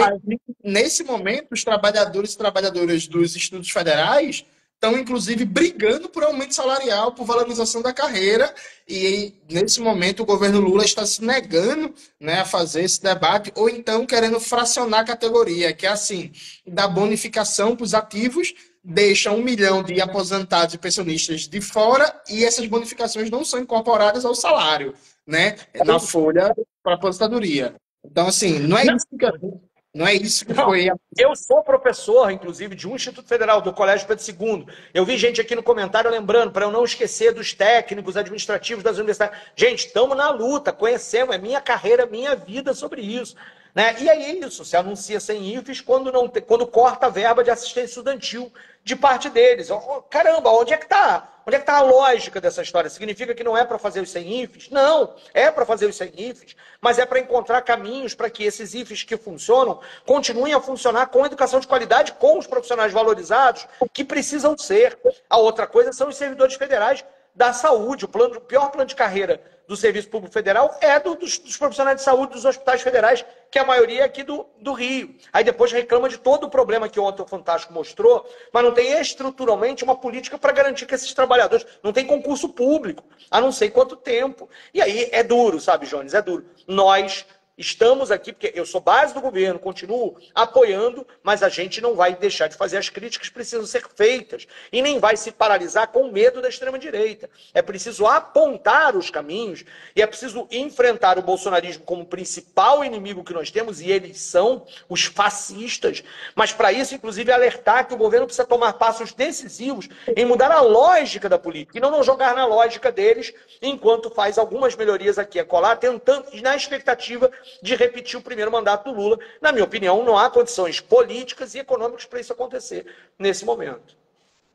nesse momento os trabalhadores e trabalhadoras dos institutos federais estão, inclusive, brigando por aumento salarial, por valorização da carreira, e nesse momento o governo Lula está se negando, né, a fazer esse debate, ou então querendo fracionar a categoria, que é assim, dar bonificação para os ativos, deixa 1 milhão de aposentados e pensionistas de fora, e essas bonificações não são incorporadas ao salário, né, na folha para aposentadoria. Então, assim, não é isso que... Não é isso que Não, foi. eu sou professor, inclusive, de um Instituto Federal, do Colégio Pedro II. Eu vi gente aqui no comentário lembrando, para eu não esquecer dos técnicos administrativos das universidades. Gente, estamos na luta, conhecemos, é minha carreira, minha vida sobre isso. Né? E aí é isso, se anuncia sem IFES quando, não tem, quando corta a verba de assistência estudantil de parte deles. Caramba, onde é que está? Onde é que está a lógica dessa história? Significa que não é para fazer os sem IFES? Não, é para fazer os sem IFES, mas é para encontrar caminhos para que esses IFES que funcionam continuem a funcionar com educação de qualidade, com os profissionais valorizados que precisam ser. A outra coisa são os servidores federais da saúde. O pior plano de carreira do Serviço Público Federal é dos profissionais de saúde dos hospitais federais, que a maioria é aqui do Rio. Aí depois reclama de todo o problema que ontem o Fantástico mostrou, mas não tem estruturalmente uma política para garantir que esses trabalhadores não tem concurso público, há não sei quanto tempo. E aí é duro, sabe, Jones? É duro. Nós estamos aqui, porque eu sou base do governo, continuo apoiando, mas a gente não vai deixar de fazer as críticas que precisam ser feitas e nem vai se paralisar com medo da extrema-direita. É preciso apontar os caminhos e é preciso enfrentar o bolsonarismo como principal inimigo que nós temos, e eles são os fascistas, mas para isso, inclusive, alertar que o governo precisa tomar passos decisivos em mudar a lógica da política e não jogar na lógica deles enquanto faz algumas melhorias aqui a colar, tentando, na expectativa de repetir o primeiro mandato do Lula. Na minha opinião, não há condições políticas e econômicas para isso acontecer nesse momento.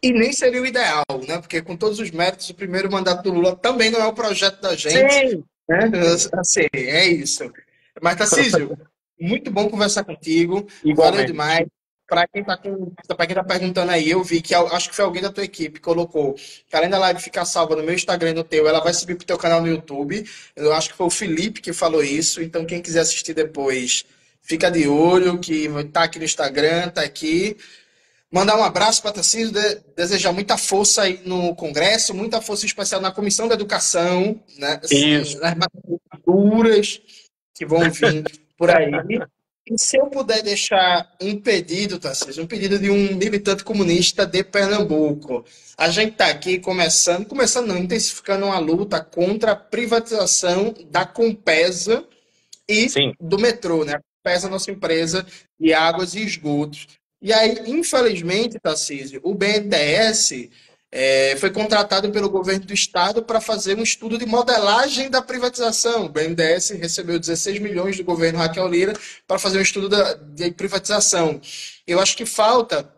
E nem seria o ideal, né? Porque com todos os méritos, o primeiro mandato do Lula também não é o projeto da gente, Sim. né? Assim, é isso. Mas, Tarcísio, muito bom conversar contigo. Valeu Igualmente. demais. Para quem tá perguntando aí, eu vi que acho que foi alguém da tua equipe que colocou que além da live ficar salva no meu Instagram e no teu, ela vai subir pro teu canal no YouTube. Eu acho que foi o Felipe que falou isso. Então, quem quiser assistir depois, fica de olho, que tá aqui no Instagram, tá aqui. Mandar um abraço para Tarcísio, desejar muita força aí no Congresso, muita força em especial na Comissão da Educação, né? Assim, Isso. nas matrículas que vão vir por aí. E se eu puder deixar um pedido, Tarcísio, um pedido de um militante comunista de Pernambuco. A gente está aqui começando não, intensificando uma luta contra a privatização da Compesa e Sim. do metrô, né? A Compesa é a nossa empresa de águas e esgotos. E aí, infelizmente, Tarcísio, o BNDES foi contratado pelo governo do estado para fazer um estudo de modelagem da privatização. O BNDES recebeu 16 milhões do governo Raquel Lira para fazer um estudo de privatização. Eu acho que falta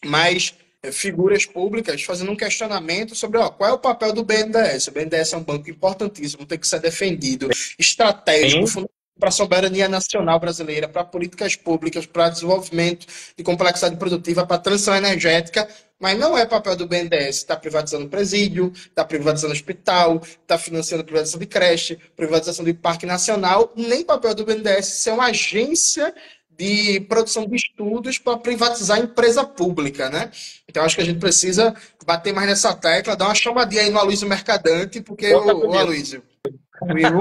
mais figuras públicas fazendo um questionamento sobre qual é o papel do BNDES. O BNDES é um banco importantíssimo, tem que ser defendido, estratégico, Sim. para a soberania nacional brasileira, para políticas públicas, para desenvolvimento de complexidade produtiva, para transição energética, mas não é papel do BNDES estar privatizando presídio, está privatizando hospital, está financiando privatização de creche, privatização de parque nacional, nem papel do BNDES ser uma agência de produção de estudos para privatizar a empresa pública, né? Então, acho que a gente precisa bater mais nessa tecla, dar uma chamadinha aí no Aloysio Mercadante, porque Conta o comigo. Aloysio, comigo,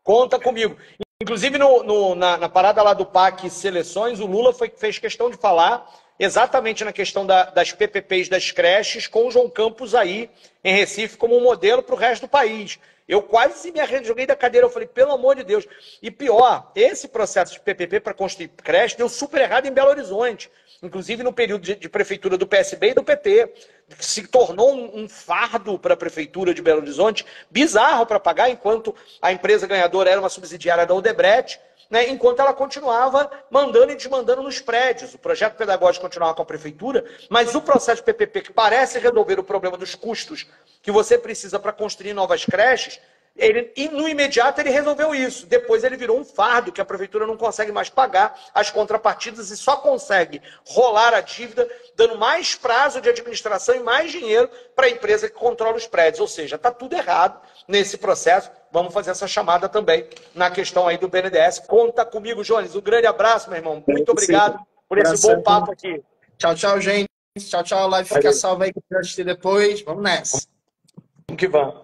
Conta comigo. Inclusive, na parada lá do PAC Seleções, o Lula fez questão de falar exatamente na questão das PPPs das creches, com o João Campos aí em Recife como um modelo para o resto do país. Eu quase joguei da cadeira, eu falei, pelo amor de Deus. E pior, esse processo de PPP para construir creche deu super errado em Belo Horizonte, inclusive no período de prefeitura do PSB e do PT, que se tornou um fardo para a prefeitura de Belo Horizonte, bizarro para pagar, enquanto a empresa ganhadora era uma subsidiária da Odebrecht, né, enquanto ela continuava mandando e desmandando nos prédios. O projeto pedagógico continuava com a prefeitura, mas o processo de PPP, que parece resolver o problema dos custos que você precisa para construir novas creches, e no imediato ele resolveu isso. Depois ele virou um fardo que a prefeitura não consegue mais pagar as contrapartidas e só consegue rolar a dívida, dando mais prazo de administração e mais dinheiro para a empresa que controla os prédios. Ou seja, está tudo errado nesse processo. Vamos fazer essa chamada também na questão aí do BNDES. Conta comigo, Jones. Um grande abraço, meu irmão. Muito obrigado por esse bom papo aqui. Tchau, tchau, gente. Tchau, tchau. A live fica salva aí que eu assistir depois. Vamos nessa. Vamos que vamos.